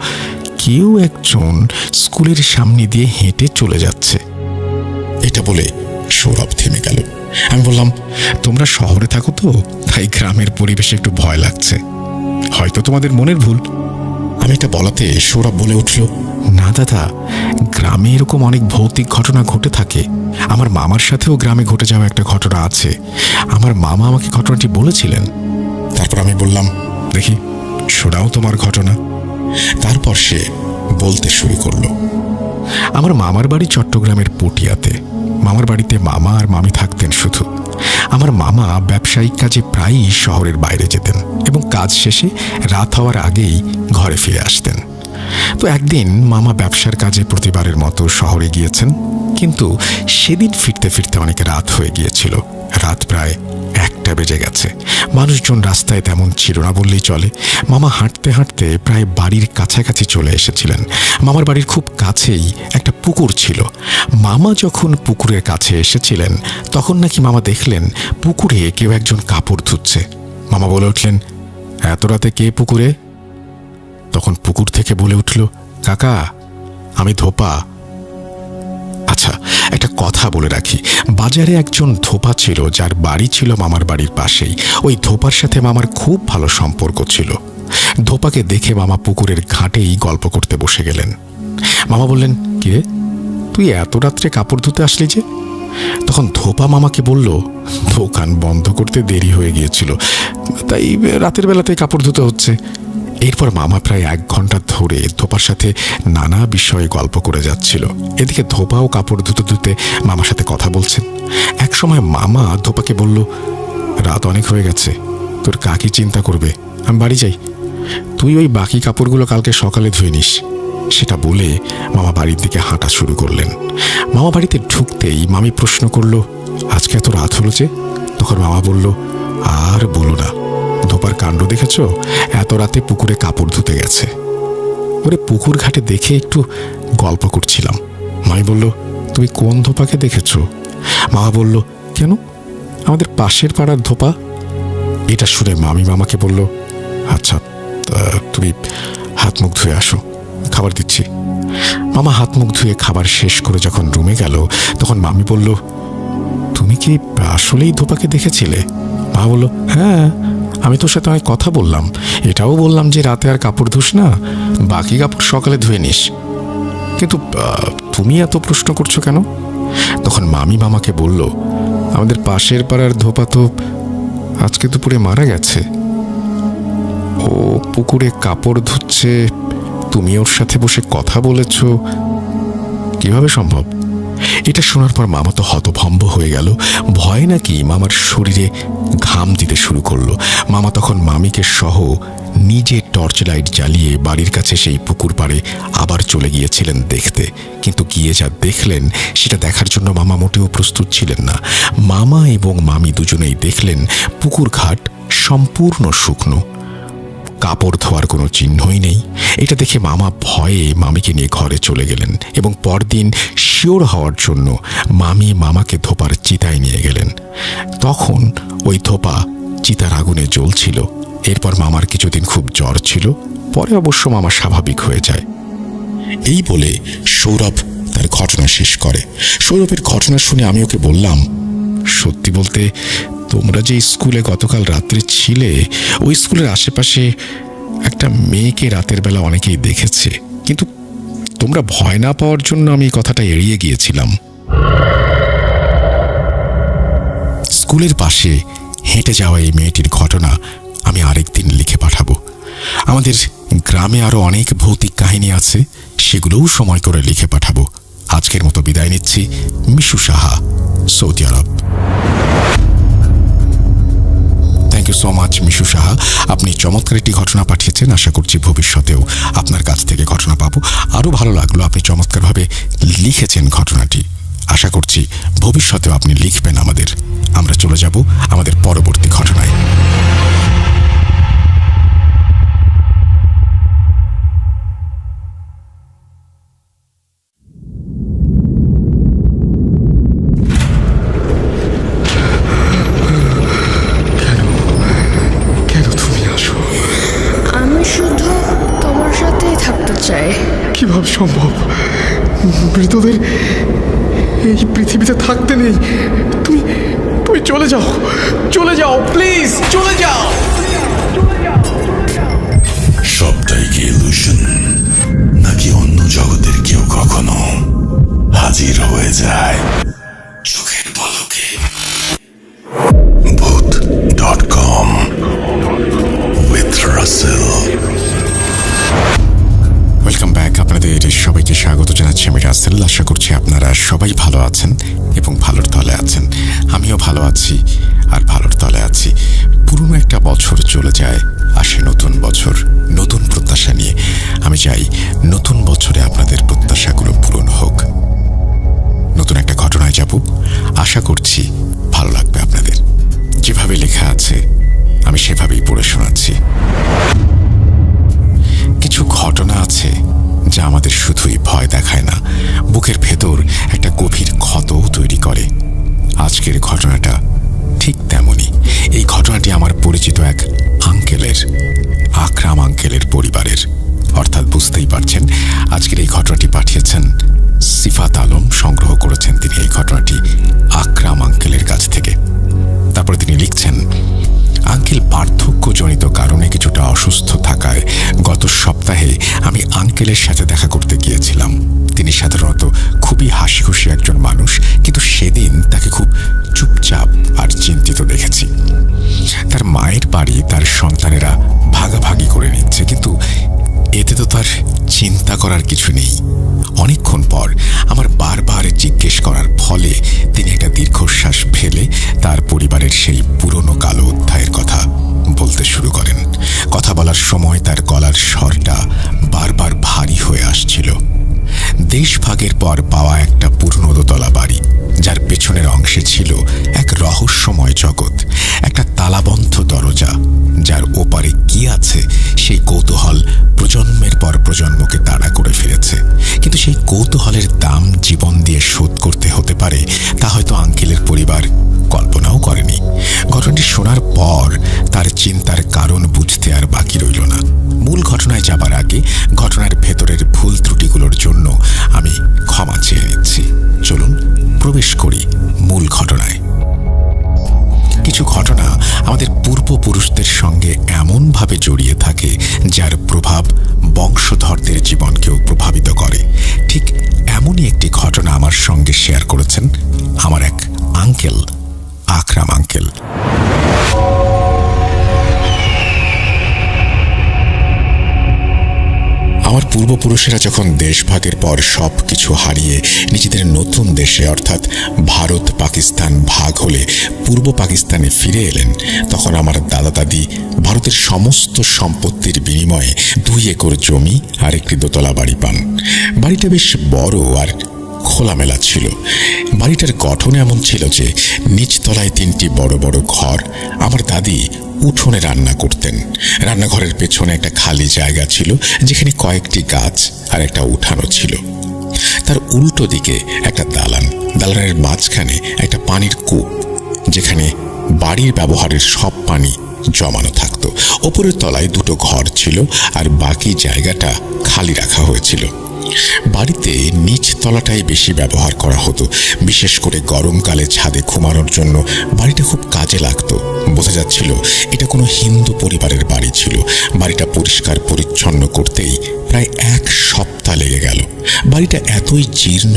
কেউ একজন স্কুলের সামনে দিয়ে হেঁটে চলে যাচ্ছে। এটা বলে সৌরভ থেমে গেল। আমি বললাম, তোমরা শহরে থাকো তো, তাই গ্রামের পরিবেশে একটু ভয় লাগছে, হয়তো তোমাদের মনের ভুল। আমি এটা বলাতে সৌরভ বলে উঠল, না দাদা, গ্রামে এরকম অনেক ভৌতিক ঘটনা ঘটে থাকে। আমার মামার সাথেও গ্রামে ঘটে যাওয়া একটা ঘটনা আছে, আমার মামা আমাকে ঘটনাটি বলেছিলেন। তারপর আমি বললাম, দেখি শোনাও তোমার ঘটনা। তারপর সে বলতে শুরু করলো। আমার মামার বাড়ি চট্টগ্রামের পটিয়াতে। মামার বাড়িতে মামা আর মামি থাকতেন শুধু। আমার মামা ব্যবসায়িক কাজে প্রায়ই শহরের বাইরে যেতেন এবং কাজ শেষে রাত হওয়ার আগেই ঘরে ফিরে আসতেন। তো একদিন মামা ব্যবসার কাজে প্রতিবারের মতো শহরে গিয়েছেন, কিন্তু সেদিন ফিরতে ফিরতে অনেক রাত হয়ে গিয়েছিল। রাত প্রায় 1টা বেজে গেছে। মানুষজন রাস্তায় তেমন ছিল না বললেই চলে। মামা হাঁটতে হাঁটতে প্রায় বাড়ির কাছাকাছি চলে এসেছিলেন। মামার বাড়ির খুব কাছেই একটা পুকুর ছিল। মামা যখন পুকুরের কাছে এসেছিলেন তখন নাকি মামা দেখলেন পুকুরে কেউ একজন কাপড় ধুচ্ছে। মামা বলে উঠলেন, এত রাতে কে পুকুরে? তখন পুকুর থেকে বলে উঠল, কাকা, আমি ধোপা। আচ্ছা, একটা কথা বলে রাখি, বাজারে একজন ধোপা ছিল যার বাড়ি ছিল মামার বাড়ির পাশেই। ওই ধোপার সাথে মামার খুব ভালো সম্পর্ক ছিল। ধোপাকে দেখে মামা পুকুরের ঘাটেই গল্প করতে বসে গেলেন। মামা বললেন, কিরে, তুই এত রাত্রে কাপড় ধুতে আসলি যে? তখন ধোপা মামাকে বলল, দোকান বন্ধ করতে দেরি হয়ে গিয়েছিল, তাই রাতের বেলাতে কাপড় ধুতে হচ্ছে। এরপর মামা প্রায় 1 ঘন্টা ধরে ধোপার সাথে নানা বিষয়ে গল্প করে যাচ্ছিল। এদিকে ধোপাও কাপড় ধুতে ধুতে মামার সাথে কথা বলছেন। এক সময় মামা ধোপাকে বলল, রাত অনেক হয়ে গেছে, তোর কাকি চিন্তা করবে, আমি বাড়ি যাই, তুই ওই বাকি কাপড়গুলো কালকে সকালে ধুয়ে নিস। সেটা বলে মামা বাড়ির দিকে হাঁটা শুরু করলেন। মামা বাড়িতে ঢুকতেই মামি প্রশ্ন করলো, আজকে এত রাত হলো যে? তখন মামা বলল, আর বলো না, ধোপার কাণ্ড দেখেছ? এত রাতে পুকুরে কাপড় ধুতে গেছে। ওরে পুকুর ঘাটে দেখে একটু গল্প করছিলাম। মামি বলল, তুমি কোন ধোপাকে দেখেছ? মামা বলল, কেন, আমাদের পাশের পাড়ার ধোপা। এটা শুনে মামি মামাকে বলল, আচ্ছা, তুমি হাত মুখ ধুয়ে আসো, খাবার দিচ্ছি। মামা হাত মুখ ধুয়ে খাবার শেষ করে যখন রুমে গেল তখন মামি বলল, তুমি কি আসলেই ধোপাকে দেখেছিলে? মা বলল, হ্যাঁ, আমি তোর সাথে অনেক কথা বললাম, এটাও বললাম যে রাতে আর কাপড় ধুস না, বাকি কাপড় সকালে ধুয়ে নিস, কিন্তু তুমি এত প্রশ্ন করছো কেন? তখন মামি মামাকে বলল, আমাদের পাশের পাড়ার ধোপা তো আজকে দুপুরে মারা গেছে। ও পুকুরে কাপড় ধুচ্ছে, তুমি ওর সাথে বসে কথা বলেছ, কিভাবে সম্ভব? এটা শোনার পর মামা তো হতভম্ব হয়ে গেল। ভয় নাকি মামার শরীরে ঘাম দিতে শুরু করলো। মামা তখন মামিকে সহ নিজে টর্চ লাইট জ্বালিয়ে বাড়ির কাছে সেই পুকুর পাড়ে আবার চলে গিয়েছিলেন দেখতে। কিন্তু গিয়ে যা দেখলেন সেটা দেখার জন্য মামা মোটেও প্রস্তুত ছিলেন না। মামা এবং মামি দুজনেই দেখলেন পুকুর ঘাট সম্পূর্ণ শুকনো, কাপড় ধোয়ার কোনো চিহ্নই নেই। এটা দেখে মামা ভয়ে মামিকে নিয়ে ঘরে চলে গেলেন এবং পরদিন শিওর হওয়ার জন্য মামি মামাকে ধোপার চিতায় নিয়ে গেলেন। তখন ওই ধোপা চিতার আগুনে জ্বলছিল। এরপর মামার কিছুদিন খুব জ্বর ছিল, পরে অবশ্য মামা স্বাভাবিক হয়ে যায়। এই বলে সৌরভ তার ঘটনা শেষ করে। সৌরভের ঘটনা শুনে আমি ওকে বললাম, সত্যি বলতে তোমরা যে স্কুলে গতকাল রাত্রে ছিলে, ওই স্কুলের আশেপাশে একটা মেয়েকে রাতের বেলা অনেকেই দেখেছে, কিন্তু তোমরা ভয় না পাওয়ার জন্য আমি কথাটা এড়িয়ে গিয়েছিলাম। স্কুলের পাশে হেঁটে যাওয়া এই মেয়েটির ঘটনা আমি আরেকদিন লিখে পাঠাবো। আমাদের গ্রামে আরো অনেক ভৌতিক কাহিনী আছে, সেগুলোও সময় করে লিখে পাঠাবো। আজকের মতো বিদায় নিচ্ছি। Mishu Saha, Saudi Arab. Thank you so much Mishu Saha, আপনি চমৎকার একটি ঘটনা পাঠিয়েছেন। আশা করছি ভবিষ্যতেও আপনার কাছ থেকে ঘটনা পাবো। আরও ভালো লাগলো আপনি চমৎকারভাবে লিখেছেন ঘটনাটি। আশা করছি ভবিষ্যতেও আপনি লিখবেন আমাদের। আমরা চলে যাব আমাদের পরবর্তী ঘটনায়। কেন তুমি আসো? আমি শুধু তোমার সাথেই থাকতে চাই। কিভাবে সম্ভব? মৃতদের এই পৃথিবীতে থাকতে নেই। তুমি তুমি চলে যাও, চলে যাও, প্লিজ চলে যাও। সবটাই কি ইলুশন, নাকি অন্য জগতের কেউ কখনো হাজির হয়ে যায় চোখের পলকে? Bhoot.com with Russell. Welcome back. আপনাদের সবাইকে স্বাগত জানাচ্ছি আমি রাসেল। আশা করছি আপনারা সবাই ভালো আছেন এবং ভালোর তলে আছেন। আমিও ভালো আছি আর ভালোর তলে আছি। পুরনো একটা বছর চলে যায়, আসে নতুন বছর নতুন প্রত্যাশা নিয়ে। আমি চাই নতুন বছরে আপনাদের প্রত্যাশাগুলো পূরণ হোক। নতুন একটা ঘটনায় যাব, আশা করছি ভালো লাগবে আপনাদের। যেভাবে লেখা আছে আমি সেভাবেই পড়ে শোনাচ্ছি। কিছু ঘটনা আছে যা আমাদের শুধুই ভয় দেখায় না, বুকের ভেতর একটা গভীর ক্ষতও তৈরি করে। আজকের ঘটনাটা ঠিক তেমনই। এই ঘটনাটি আমার পরিচিত এক আঙ্কেলের, আকরাম আঙ্কেলের পরিবারের। অর্থাৎ বুঝতেই পারছেন, আজকের এই ঘটনাটি পাঠিয়েছেন সিফাত আলম। সংগ্রহ করেছেন তিনি এই ঘটনাটি আকরাম আঙ্কেলের কাছ থেকে। তারপরে তিনি লিখছেন, আঙ্কেল বার্ধক্যজনিত কারণে কিছুটা অসুস্থ থাকায় গত সপ্তাহে আমি আঙ্কেলের সাথে দেখা করতে গিয়েছিলাম। তিনি সাধারণত খুবই হাসি খুশি একজন মানুষ, কিন্তু সেদিন তাকে খুব চুপচাপ আর চিন্তিত দেখেছি। তার মায়ের বাড়ি তার সন্তানেরা ভাগাভাগি করে নিচ্ছে, কিন্তু এতে তো তার চিন্তা করার কিছু নেই। অনেকক্ষণ পর আমার বারবার জিজ্ঞেস করার ফলে তিনি একটা দীর্ঘশ্বাস ফেলে তার পরিবারের সেই পুরনো কালো অধ্যায়ের কথা বলতে শুরু করেন। কথা বলার সময় তার গলার স্বরটা বারবার ভারী হয়ে আসছিল। দেশভাগের পর পাওয়া একটা পুরনো দোতলা বাড়ি, যার পেছনের অংশে ছিল এক রহস্যময় জগৎ, একটা তালাবন্ধ দরজা, যার ওপারে কি আছে সেই কৌতূহল প্রজন্মের পর প্রজন্মকে তাড়া করে ফিরেছে। কিন্তু সেই কৌতূহলের দাম জীবন দিয়ে শোধ করতে হতে পারে, তা হয়তো আঙ্কেলের পরিবার কল্পনাও করেনি। ঘটনাটি শোনার পর তার চিন্তার কারণ বুঝতে আর বাকি রইল না। মূল ঘটনায় যাবার আগে ঘটনার ভেতরের ভুল ত্রুটিগুলোর জন্য আমি ক্ষমা চেয়ে নিচ্ছি। চলুন প্রবেশ করি মূল ঘটনায়। কিছু ঘটনা আমাদের পূর্বপুরুষদের সঙ্গে এমনভাবে জড়িয়ে থাকে, যার প্রভাব বংশধরদের জীবনকেও প্রভাবিত করে। ঠিক এমনই একটি ঘটনা আমার সঙ্গে শেয়ার করেছেন আমার এক আঙ্কেল, আকরাম আঙ্কেল। আমার পূর্বপুরুষেরা যখন দেশভাগের পর সব কিছু হারিয়ে নিজেদের নতুন দেশে অর্থাৎ ভারত পাকিস্তান ভাগ হলে পূর্ব পাকিস্তানে ফিরে এলেন, তখন আমার দাদা দাদি ভারতের সমস্ত সম্পত্তির বিনিময়ে 2 একর জমি আর একটি দোতলা বাড়ি পান। বাড়িটা বেশ বড় আর খোলামেলা ছিল। বাড়িটার গঠন এমন ছিল যে নিচতলায় 3টি বড় বড় ঘর। আমার দাদি উঠোনে রান্না করতেন। রান্নাঘরের পেছনে একটা খালি জায়গা ছিল, যেখানে কয়েকটি গাছ আর একটা উঠানো ছিল। তার উল্টো দিকে একটা দালান, দালানের মাঝখানে একটা পানির কূপ, যেখানে বাড়ির ব্যবহারের সব পানি জমানো থাকতো। ওপরের তলায় 2টো ঘর ছিল আর বাকি জায়গাটা খালি রাখা হয়েছিল। বাড়িতে নিচ তলাটাই বেশি ব্যবহার করা হতো, বিশেষ করে গরমকালে ছাদে ঘুমানোর জন্য বাড়িটা খুব কাজে লাগতো। বোঝা যাচ্ছিল এটা কোনো হিন্দু পরিবারের বাড়ি ছিল। বাড়িটা পরিষ্কার পরিচ্ছন্ন করতেই প্রায় 1 সপ্তাহ লেগে গেল। বাড়িটা এতই জীর্ণ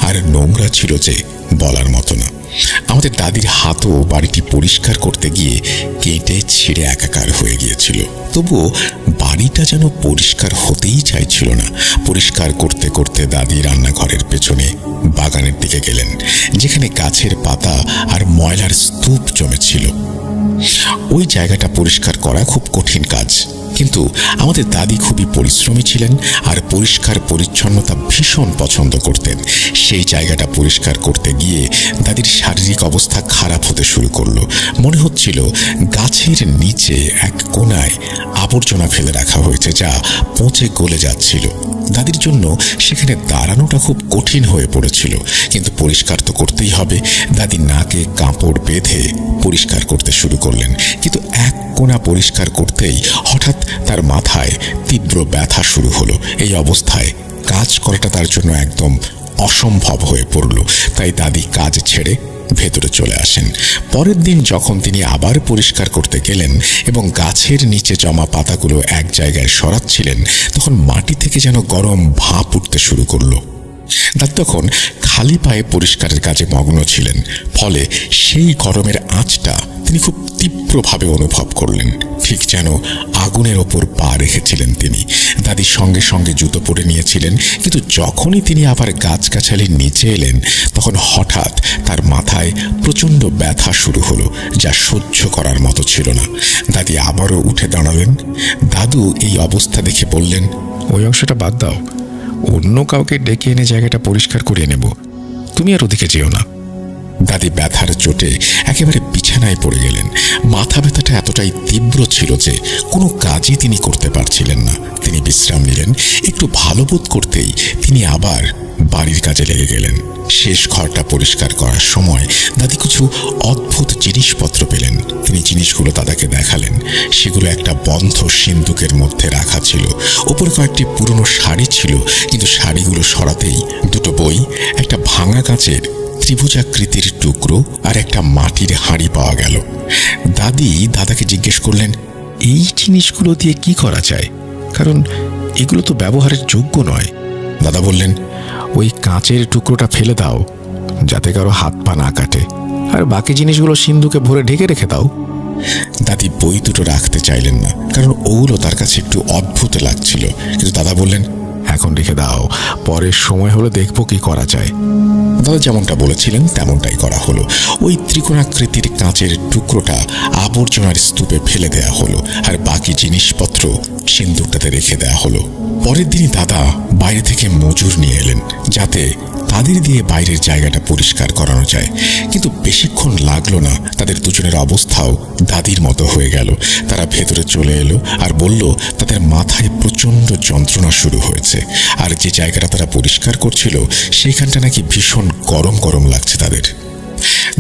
আর নোংরা ছিল যে বলার মতো না। আমাদের দাদির হাতও বাড়িটি পরিষ্কার করতে গিয়ে কেটে ছিঁড়ে একাকার হয়ে গিয়েছিল। তবুও বাড়িটা যেন পরিষ্কার হতেই চাইছিল না। পরিষ্কার করতে করতে দাদি রান্নাঘরের পেছনে বাগানের দিকে গেলেন, যেখানে গাছের পাতা আর ময়লার স্তূপ জমেছিল। ওই জায়গাটা পরিষ্কার করা খুব কঠিন কাজ, কিন্তু আমাদের দাদি খুবই পরিশ্রমী ছিলেন আর পরিষ্কার পরিচ্ছন্নতা ভীষণ পছন্দ করতেন। সেই জায়গাটা পরিষ্কার করতে গিয়ে দাদির শারীরিক অবস্থা খারাপ হতে শুরু করলো। মনে হচ্ছিল গাছের নিচে এক কোণায় আবর্জনা ফেলে রাখা হয়েছে, যা পচে গলে যাচ্ছিল। দাদির জন্য সেখানে দাঁড়ানোটা খুব কঠিন হয়ে পড়েছিল, কিন্তু পরিষ্কার তো করতেই হবে। দাদি নাকে কাপড় বেঁধে পরিষ্কার করতে শুরু করলেন, কিন্তু এক কোণা পরিষ্কার করতেই হঠাৎ তার মাথায় তীব্র ব্যথা শুরু হলো। এই অবস্থায় কাজ করাটা তার জন্য একদম অসম্ভব হয়ে পড়ল। তাই দাদি কাজ ছেড়ে ভেতরে চলে আসেন। পরের দিন যখন তিনি আবার পরিষ্কার করতে গেলেন এবং গাছের নিচে জমা পাতাগুলো এক জায়গায় সরাচ্ছিলেন, তখন মাটি থেকে যেন গরম ভাপ উঠতে শুরু করলো। দাদি তখন খালি পায়ে পরিষ্কারের কাজে মগ্ন ছিলেন, ফলে সেই গরমের আঁচটা তিনি খুব তীব্রভাবে অনুভব করলেন, ঠিক যেন আগুনের ওপর পা রেখেছিলেন তিনি। দাদি সঙ্গে সঙ্গে জুতো পরে নিয়েছিলেন, কিন্তু যখনই তিনি আবার গাছগাছালির নিচে এলেন, তখন হঠাৎ তার মাথায় প্রচণ্ড ব্যথা শুরু হলো, যা সহ্য করার মতো ছিল না। দাদি আবারও উঠে দাঁড়ালেন। দাদু এই অবস্থা দেখে বললেন, ওই অংশটা বাদ দাও, অন্য কাউকে ডেকে এনে জায়গাটা পরিষ্কার করিয়ে নেব, তুমি আর ওদিকে যেও না। দাদি ব্যথার চোটে একেবারে বিছানায় পড়ে গেলেন। মাথা ব্যথাটা এতটাই তীব্র ছিল যে কোনো কাজই তিনি করতে পারছিলেন না। তিনি বিশ্রাম নিলেন। একটু ভালো বোধ করতেই তিনি আবার বাড়ির কাজে লেগে গেলেন। শেষ ঘরটা পরিষ্কার করার সময় দাদি কিছু অদ্ভুত জিনিসপত্র পেলেন। তিনি জিনিসগুলো দাদাকে দেখালেন। সেগুলো একটা বন্ধ সিন্দুকের মধ্যে রাখা ছিল। ওপরে কয়েকটি পুরনো শাড়ি ছিল, কিন্তু শাড়িগুলো সরাতেই দুটো বই, একটা ভাঙা কাঁচের ত্রিভুজাকৃতির টুকরো আর একটা মাটির হাঁড়ি পাওয়া গেল। দাদি দাদাকে জিজ্ঞেস করলেন, এই জিনিসগুলো দিয়ে কি করা যায়? কারণ এগুলো তো ব্যবহারের যোগ্য নয়। দাদা বললেন, ওই কাঁচের টুকরোটা ফেলে দাও, যাতে কারো হাত পা না কাটে, আর বাকি জিনিসগুলো সিন্ধুকে ভরে ঢেকে রেখে দাও। দাদি বই দুটো রাখতে চাইলেন না, কারণ ওগুলো তার কাছে একটু অদ্ভুত লাগছিল। কিন্তু দাদা বললেন, এখন রেখে দাও, পরের সময় হলে দেখবো কি করা যায়। দাদা যেমনটা বলেছিলেন তেমনটাই করা হলো। ওই ত্রিকোণাকৃতির কাঁচের টুকরোটা আবর্জনার স্তূপে ফেলে দেয়া হলো, আর বাকি জিনিসপত্র সিন্দুকটাতে রেখে দেয়া হলো। পরের দিনই দাদা বাইরে থেকে মজুর নিয়ে এলেন, যাতে তাদের দিয়ে বাইরের জায়গাটা পরিষ্কার করানো যায়। কিন্তু বেশিক্ষণ লাগলো না, তাদের দুজনের অবস্থাও দাদির মতো হয়ে গেল। তারা ভেতরে চলে এলো আর বলল তাদের মাথায় প্রচণ্ড যন্ত্রণা শুরু হয়েছে, আর যে জায়গাটা তারা পরিষ্কার করছিল সেইখানটা নাকি ভীষণ গরম গরম লাগছে তাদের।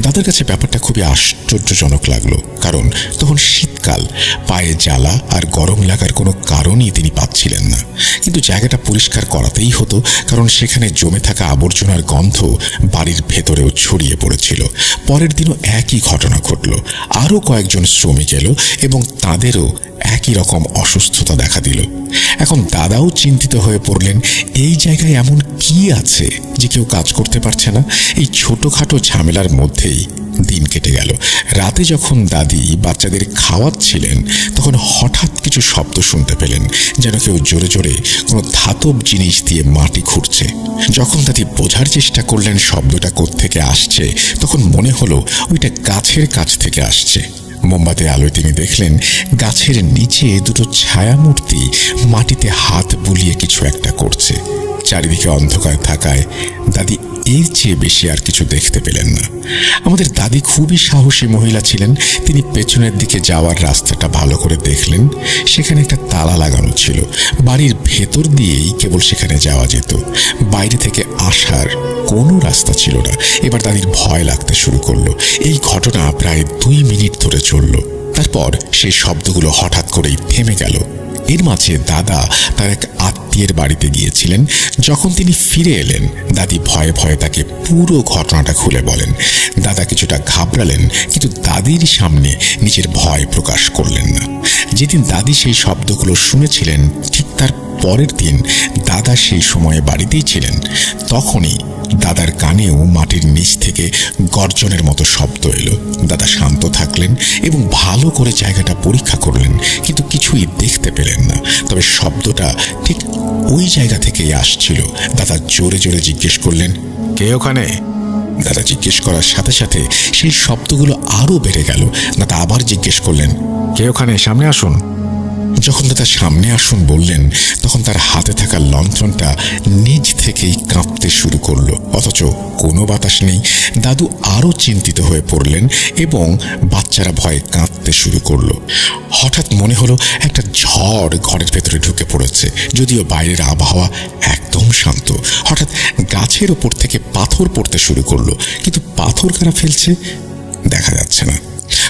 দাদার কাছে ব্যাপারটা খুবই আশ্চর্যজনক লাগলো, কারণ তখন শীতকাল, পায়ে জ্বালা আর গরম লাগার কোনো কারণই তিনি পাচ্ছিলেন না। কিন্তু জায়গাটা পরিষ্কার করাতেই হতো, কারণ সেখানে জমে থাকা আবর্জনার গন্ধ বাড়ির ভেতরেও ছড়িয়ে পড়েছিল। পরের দিনও একই ঘটনা ঘটল। আরও কয়েকজন শ্রমিক এলো এবং তাদেরও একই রকম অসুস্থতা দেখা দিল। এখন দাদাও চিন্তিত হয়ে পড়লেন, এই জায়গায় এমন কি আছে যে কেউ কাজ করতে পারছে না? এই ছোটখাটো ঝামেলার মধ্যেই দিন কেটে গেল। রাতে যখন দাদি বাচ্চাদের খাওয়াচ্ছিলেন, তখন হঠাৎ কিছু শব্দ শুনতে পেলেন, যেন কেউ জোরে জোরে কোনো ধাতব জিনিস দিয়ে মাটি খুঁড়ছে। যখন দাদি বোঝার চেষ্টা করলেন শব্দটা কোত্থেকে আসছে, তখন মনে হলো ওইটা গাছের কাছ থেকে আসছে। মোমবাতি আলোয় তিনি দেখলেন গাছের নিচে দুটো ছায়ামূর্তি মাটিতে হাত বুলিয়ে কিছু একটা করছে। চারিদিকে অন্ধকার থাকায় দাদি এর চেয়ে বেশি আর কিছু দেখতে পেলেন না। আমাদের দাদি খুবই সাহসী মহিলা ছিলেন। তিনি পেছনের দিকে যাওয়ার রাস্তাটা ভালো করে দেখলেন। সেখানে একটা তালা লাগানো ছিল। বাড়ির ভেতর দিয়েই কেবল সেখানে যাওয়া যেত, বাইরে থেকে আসার কোনো রাস্তা ছিল না। এবার দাদির ভয় লাগতে শুরু করলো। এই ঘটনা প্রায় 2 মিনিট ধরে চলল। তারপর সেই শব্দগুলো হঠাৎ করেই থেমে গেল। এর মাঝে দাদা তার এক আত্মীয়ের বাড়িতে গিয়েছিলেন। যখন তিনি ফিরে এলেন, দাদি ভয়ে ভয়ে তাকে পুরো ঘটনাটা খুলে বলেন। দাদা কিছুটা ঘাবড়ালেন, কিন্তু দাদির সামনে নিজের ভয় প্রকাশ করলেন না। যেদিন দাদি সেই শব্দগুলো শুনেছিলেন, ঠিক তার পরের দিন দাদা সেই সময়ে বাড়িতেই ছিলেন। তখনই দাদার কানেও মাটির নিচ থেকে গর্জনের মতো শব্দ এলো। দাদা শান্ত থাকলেন এবং ভালো করে জায়গাটা পরীক্ষা করলেন, কিন্তু কিছুই দেখতে পেলেন না। তবে শব্দটা ঠিক ওই জায়গা থেকেই আসছিল। দাদা জোরে জোরে জিজ্ঞেস করলেন, কে ওখানে? দাদা জিজ্ঞেস করার সাথে সাথে সেই শব্দগুলো আরো বেড়ে গেল। দাদা আবার জিজ্ঞেস করলেন, কে ওখানে? সামনে আসুন। যখন দাদা সামনে আসুন বললেন, তখন তার হাতে থাকা লণ্ঠনটা নিজ থেকেই কাঁপতে শুরু করলো, অথচ কোনো বাতাস নেই। দাদু আরো চিন্তিত হয়ে পড়লেন এবং বাচ্চারা ভয়ে কাঁদতে শুরু করলো। হঠাৎ মনে হলো একটা ঝড় ঘরের ভেতরে ঢুকে পড়েছে, যদিও বাইরের আবহাওয়া একদম শান্ত। হঠাৎ গাছের ওপর থেকে পাথর পড়তে শুরু করলো, কিন্তু পাথর কারা ফেলছে দেখা যাচ্ছে না।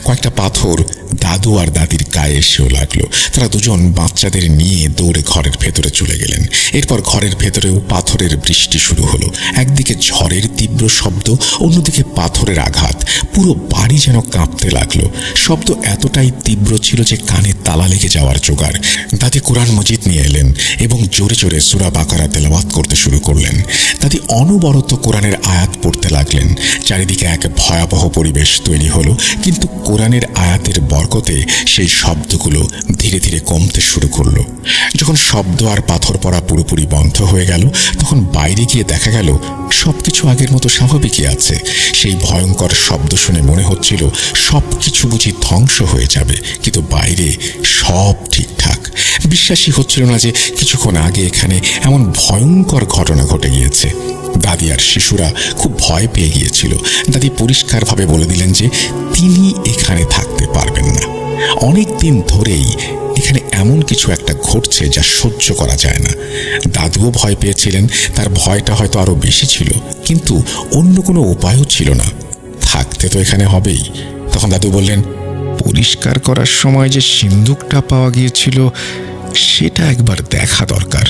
কয়েকটা পাথর দাদু আর দাদির গায়ে এসেও লাগলো। তারা দুজন বাচ্চাদের নিয়ে দৌড়ে ঘরের ভেতরে চলে গেলেন। এরপর ঘরের ভেতরেও পাথরের বৃষ্টি শুরু হলো। একদিকে ঝড়ের তীব্র শব্দ, অন্যদিকে পাথরের আঘাত। পুরো বাড়ি যেন কাঁপতে লাগলো। শব্দ এতটাই তীব্র ছিল যে কানে তালা লেগে যাওয়ার জোগাড়। দাদি কোরআন মজিদ নিয়ে এলেন এবং জোরে জোরে সূরা বাকারা তেলাওয়াত করতে শুরু করলেন। দাদি অনবরত কোরআনের আয়াত পড়তে লাগলেন। চারিদিকে এক ভয়াবহ পরিবেশ তৈরি হলো, কিন্তু কোরআনের আয়াতের বরকতে সেই শব্দগুলো ধীরে ধীরে কমতে শুরু করলো। যখন শব্দ আর পাথর পড়া পুরোপুরি বন্ধ হয়ে গেল, তখন বাইরে গিয়ে দেখা গেল সবকিছু আগের মতো স্বাভাবিকই আছে। সেই ভয়ঙ্কর শব্দ শুনে মনে হচ্ছিল সবকিছু বুঝি ধ্বংস হয়ে যাবে, কিন্তু বাইরে সব ঠিকঠাক। বিশ্বাসই হচ্ছিল না যে কিছুক্ষণ আগে এখানে এমন ভয়ঙ্কর ঘটনা ঘটে গিয়েছে। দাদি আর শিশুরা খুব ভয় পেয়ে গিয়েছিল। দাদি পরিষ্কারভাবে বলে দিলেন যে তিনি এখানে থাকতে পারবেন না। অনেক দিন ধরেই এখানে এমন কিছু একটা ঘটছে যা সহ্য করা যায় না। দাদুও ভয় পেয়েছিলেন, তার ভয়টা হয়তো আরো বেশি ছিল, কিন্তু অন্য কোনো উপায়ও ছিল না। থাকতে তো এখানে হবেই। তখন দাদু বললেন, পরিষ্কার করার সময় যে সিন্দুকটা পাওয়া গিয়েছিল সেটা একবার দেখা দরকার।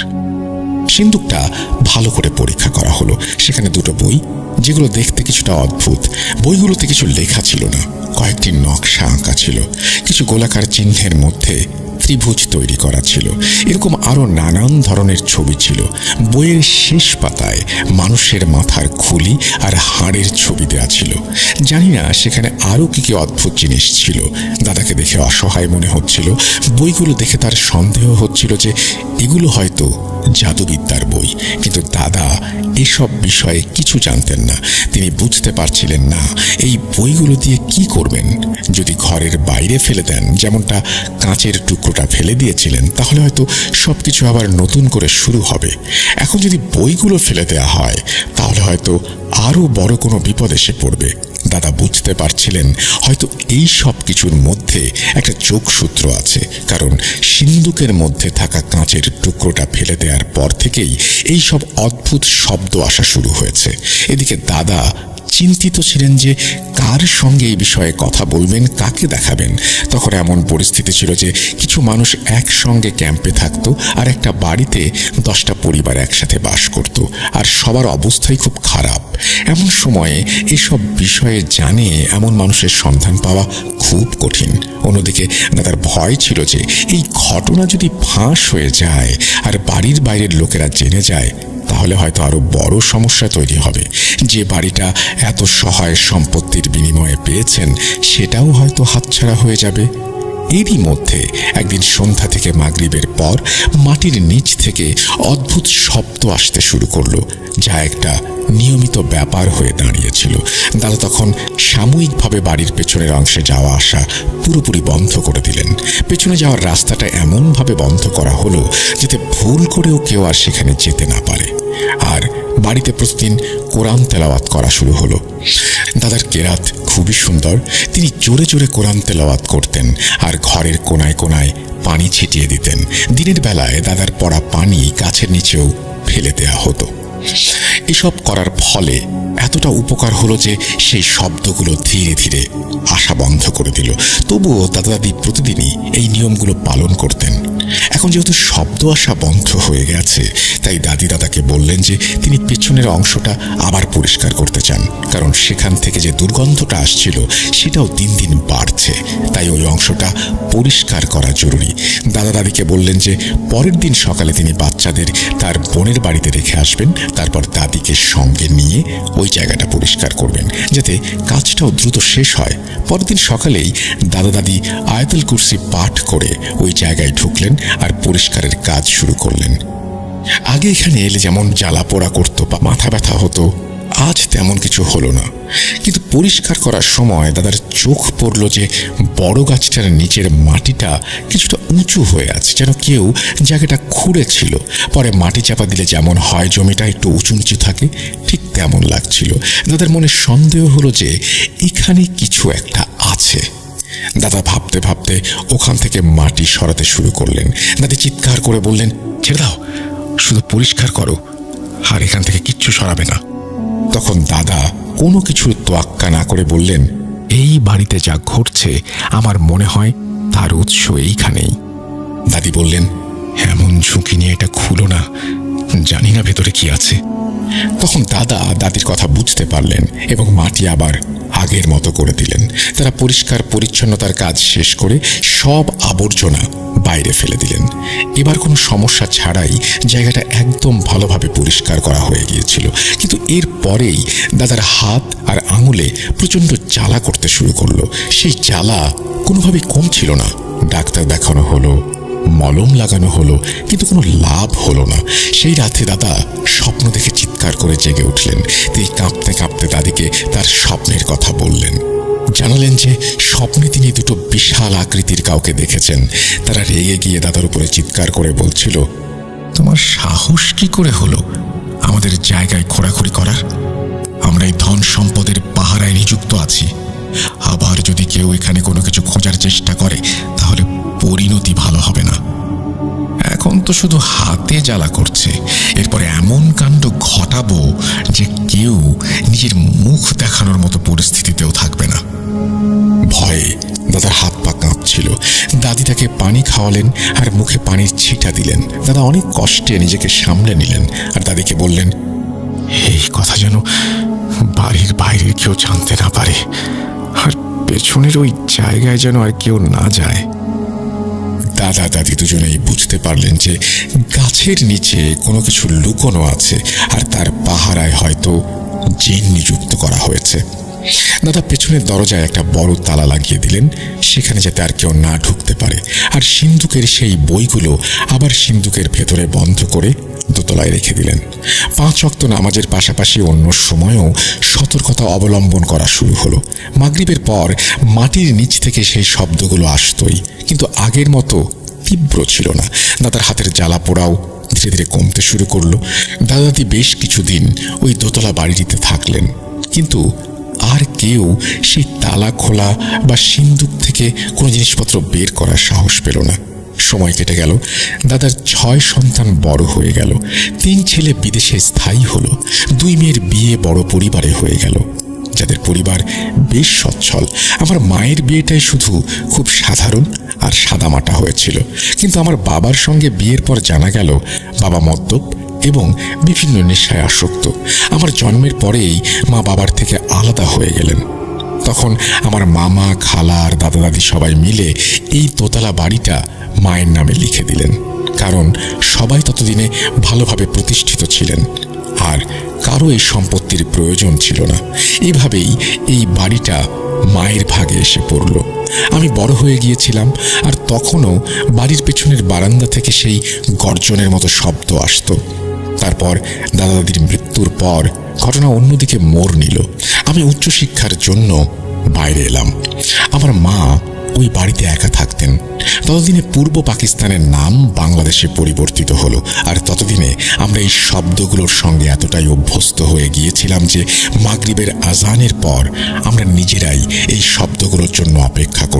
সিন্দুকটা ভালো করে পরীক্ষা করা হলো। সেখানে দুটো বই, যেগুলো দেখতে কিছুটা অদ্ভুত। বইগুলোতে কিছু লেখা ছিল না, কয়েকটি নকশা আঁকা ছিল। কিছু গোলাকার চিহ্নের মধ্যে ত্রিভুজ তৈরি করা ছিল। এরকম আরো নানান ধরনের ছবি ছিল। বইয়ের শেষ পাতায় মানুষের মাথার খুলি আর হাড়ের ছবি দেওয়া ছিল। জানি না সেখানে আরো কি কি অদ্ভুত জিনিস ছিল। দাদাকে দেখে অসহায় মনে হচ্ছিল। বইগুলো দেখে তার সন্দেহ হচ্ছিল যে এগুলো হয়তো জাদুবিদ্যার বই, কিন্তু দাদা এসব বিষয়ে কিছু জানতেন না। তিনি বুঝতে পারছিলেন না এই বইগুলো দিয়ে কি করবেন। যদি ঘরের বাইরে ফেলে দেন, যেমনটা কাঁচের টুকরোটা ফেলে দিয়েছিলেন, তাহলে হয়তো সবকিছু আবার নতুন করে শুরু হবে। এখন যদি বইগুলো ফেলে দেওয়া হয়, তাহলে হয়তো আরো বড় কোনো বিপদ এসে পড়বে। দাদা বুঝতে পারছিলেন হয়তো এই সব কিছুর মধ্যে একটা যোগসূত্র আছে, কারণ সিন্দুকের মধ্যে থাকা কাঁচের টুকরোটা ফেলে দেওয়ার পর থেকেই এই সব অদ্ভুত শব্দ আসা শুরু হয়েছে। এদিকে দাদা চিন্তিত ছিলেন যে কার সঙ্গে এই বিষয়ে কথা বলবেন, কাকে দেখাবেন। তখন এমন পরিস্থিতি ছিল যে কিছু মানুষ একসঙ্গে ক্যাম্পে থাকতো, আর একটা বাড়িতে 10টা পরিবার একসাথে বাস করত, আর সবার অবস্থাই খুব খারাপ। এমন সময়ে এসব বিষয়ে জানে এমন মানুষের সন্ধান পাওয়া খুব কঠিন। অন্যদিকে দাদার ভয় ছিল যে এই ঘটনা যদি ফাঁস হয়ে যায় আর বাড়ির বাইরের লোকেরা জেনে যায়, তাহলে হয়তো আরো বড় সমস্যা তৈরি হবে। যে বাড়িটা এত সহায় সম্পত্তির বিনিময়ে পেয়েছেন, সেটাও হয়তো হাতছাড়া হয়ে যাবে। এরই মধ্যে একদিন সন্ধ্যা থেকে মাগরিবের পর মাটির নিচ থেকে অদ্ভুত শব্দ আসতে শুরু করলো, যা একটা নিয়মিত ব্যাপার হয়ে দাঁড়িয়েছিল। দাদা তখন সাময়িকভাবে বাড়ির পেছনের অংশে যাওয়া আসা পুরোপুরি বন্ধ করে দিলেন। পেছনে যাওয়ার রাস্তাটা এমনভাবে বন্ধ করা হলো যাতে ভুল করেও কেউ আর সেখানে যেতে না পারে। আর বাড়িতে প্রতিদিন কোরআন তেলাওয়াত করা শুরু হলো। দাদার কেরাত খুবই সুন্দর। তিনি জোরে জোরে কোরআন তেলাওয়াত করতেন আর ঘরের কোনায় কোনায় পানি ছিটিয়ে দিতেন। দিনের বেলায় দাদার পড়া পানি গাছের নিচেও ফেলে দেয়া হতো। এসব করার ফলে এতটা উপকার হলো যে সেই শব্দগুলো ধীরে ধীরে আসা বন্ধ করে দিল। তবুও দাদা দাদি প্রতিদিনই এই নিয়মগুলো পালন করতেন। এখন যেহেতু শব্দ আসা বন্ধ হয়ে গেছে, তাই দাদি দাদাকে বললেন যে তিনি পেছনের অংশটা আবার পরিষ্কার করতে চান, কারণ সেখান থেকে যে দুর্গন্ধটা আসছিল সেটাও দিন দিন বাড়ছে, তাই ওই অংশটা পরিষ্কার করা জরুরি। দাদা দাদিকে বললেন যে পরের দিন সকালে তিনি বাচ্চাদের তার বোনের বাড়িতে রেখে আসবেন, তারপর দাদিকে সঙ্গে নিয়ে ওই জায়গাটা পরিষ্কার করবেন, যাতে কাজটাও দ্রুত শেষ হয়। পরের দিন সকালেই দাদা দাদি আয়াতুল কুরসি পাঠ করে ওই জায়গায় ঢুকলেন আর পরিষ্কারের কাজ শুরু করলেন। আগে এখানে এলে যেমন জ্বালা পোড়া করতো বা মাথা ব্যথা হতো, আজ তেমন কিছু হলো না। কিন্তু পরিষ্কার করার সময় দাদার চোখ পড়ল যে বড় গাছটার নিচের মাটিটা কিছুটা উঁচু হয়ে আছে, যেন কেউ জায়গাটা খুঁড়েছিল। পরে মাটি চাপা দিলে যেমন হয় জমিটা একটু উঁচু নিচু থাকে, ঠিক তেমন লাগছিল। দাদার মনে সন্দেহ হলো যে এখানে কিছু একটা আছে। দাদা ভাবতে ভাবতে ওখান থেকে মাটি সরাতে শুরু করলেন। দাদি চিৎকার করে বললেন, ছেড়ে দাও, শুধু পরিষ্কার করো, আর এখান থেকে কিচ্ছু সরাবে না। তখন দাদা কোনো কিছুর তোয়াক্কা না করে বললেন, এই বাড়িতে যা ঘটছে আমার মনে হয় তার উৎস এইখানেই। দাদি বললেন, এমন ঝুঁকি নিয়ে এটা খুলো না, জানি না ভেতরে কি আছে। তখন দাদা দাদির কথা বুঝতে পারলেন এবং মাটি আবার আগের মতো করে দিলেন। তারা পরিষ্কার পরিচ্ছন্নতার কাজ শেষ করে সব আবর্জনা বাইরে ফেলে দিলেন। এবার কোনো সমস্যা ছাড়াই জায়গাটা একদম ভালোভাবে পরিষ্কার করা হয়ে গিয়েছিল। কিন্তু এর পরেই দাদার হাত আর আঙুলে প্রচণ্ড জ্বালা করতে শুরু করলো। সেই জ্বালা কোনোভাবেই কমছিল না। ডাক্তার দেখানো হলো, মলম লাগানো হলো, কিন্তু কোনো লাভ হলো না। সেই রাতে দাদা স্বপ্ন দেখে চিৎকার করে জেগে উঠলেন। তিনি কাঁপতে কাঁপতে দাদিকে তার স্বপ্নের কথা বললেন। জানালেন যে স্বপ্নে তিনি দুটো বিশাল আকৃতির কাউকে দেখেছেন। তারা রেগে গিয়ে দাদার উপরে চিৎকার করে বলছিল, তোমার সাহস কি করে হলো আমাদের জায়গায় খোঁড়াখুড়ি করার? আমরা এই ধন সম্পদের পাহারায় নিযুক্ত আছি। আবার যদি কেউ এখানে কোনো কিছু খোঁজার চেষ্টা করে তাহলে পরিণতি ভালো হবে না। এখন তো শুধু হাতে জ্বালা করছে, এরপরে এমন কাণ্ড ঘটাবো যে কেউ নিজের মুখ দেখানোর মতো পরিস্থিতিতেও থাকবে না। ভয়ে দাদার হাত পা কাঁপছিল। দাদি তাকে পানি খাওয়ালেন আর মুখে পানির ছিটা দিলেন। দাদা অনেক কষ্টে নিজেকে সামলে নিলেন আর দাদিকে বললেন, এই কথা যেন বাড়ির বাইরের কেউ জানতে না পারে, আর পেছনের ওই জায়গায় যেন আর কেউ না যায়। দাদা দাদি দুজনেই বুঝতে পারলেন যে গাছের নিচে কোনো কিছু লুকোনো আছে, আর তার পাহারায় হয়তো জিন নিযুক্ত করা হয়েছে। দাদা পেছনের দরজায় একটা বড় তালা লাগিয়ে দিলেন, সেখানে যাতে আর কেউ না ঢুকতে পারে। আর সিন্দুকের সেই বইগুলো আবার সিন্দুকের ভেতরে বন্ধ করে দোতলায় রেখে দিলেন। 5 ওয়াক্ত নামাজের পাশাপাশি অন্য সময়েও সতর্কতা অবলম্বন করা শুরু হলো। মাগরিবের পর মাটির নিচ থেকে সেই শব্দগুলো আসতই, কিন্তু আগের মতো তীব্র ছিল না। দাদার হাতের জ্বালা পোড়াও ধীরে ধীরে কমতে শুরু করলো। দাদা দাদি বেশ কিছুদিন ওই দোতলা বাড়িটিতে থাকলেন, কিন্তু আর কেউ সেই তালা খোলা বা সিন্দুক থেকে কোনো জিনিসপত্র বের করার সাহস পেল না। সময় কেটে গেল। দাদার 6 সন্তান বড় হয়ে গেল। 3 ছেলে বিদেশে স্থায়ী হলো। 2 মেয়ের বিয়ে বড় পরিবারে হয়ে গেল, যাদের পরিবার বেশ সচ্ছল। আমার মায়ের বিয়েটাই শুধু খুব সাধারণ আর সাদামাটা হয়েছিল। কিন্তু আমার বাবার সঙ্গে বিয়ের পর জানা গেল বাবা মদ্যপ এবং বিভিন্ন নেশায় আসক্ত। আমার জন্মের পরেই মা বাবার থেকে আলাদা হয়ে গেলেন। তখন আমার মামা, খালা আর দাদা দাদি সবাই মিলে এই দোতলা বাড়িটা মায়ের নামে লিখে দিলেন, কারণ সবাই ততদিনে ভালোভাবে প্রতিষ্ঠিত ছিলেন আর কারো এই সম্পত্তির প্রয়োজন ছিল না। এইভাবেই এই বাড়িটা মায়ের ভাগে এসে পড়ল। আমি বড় হয়ে গিয়েছিলাম, আর তখনও বাড়ির পেছনের বারান্দা থেকে সেই গর্জনের মতো শব্দ আসতো। তারপর দাদা দাদির মৃত্যুর পর ঘটনা অন্যদিকে মোড় নিল। আমি উচ্চশিক্ষার জন্য বাইরে এলাম। আমার মা ওই বাড়িতে একা থাকতেন। ততদিনে পূর্ব পাকিস্তানের নাম বাংলাদেশে পরিবর্তিত হলো, আর ততদিনে আমরা এই শব্দগুলোর সঙ্গে এতটাই অভ্যস্ত হয়ে গিয়েছিলাম যে মাগরিবের আজানের পর আমরা নিজেরাই এই শব্দগুলোর জন্য অপেক্ষা করতাম।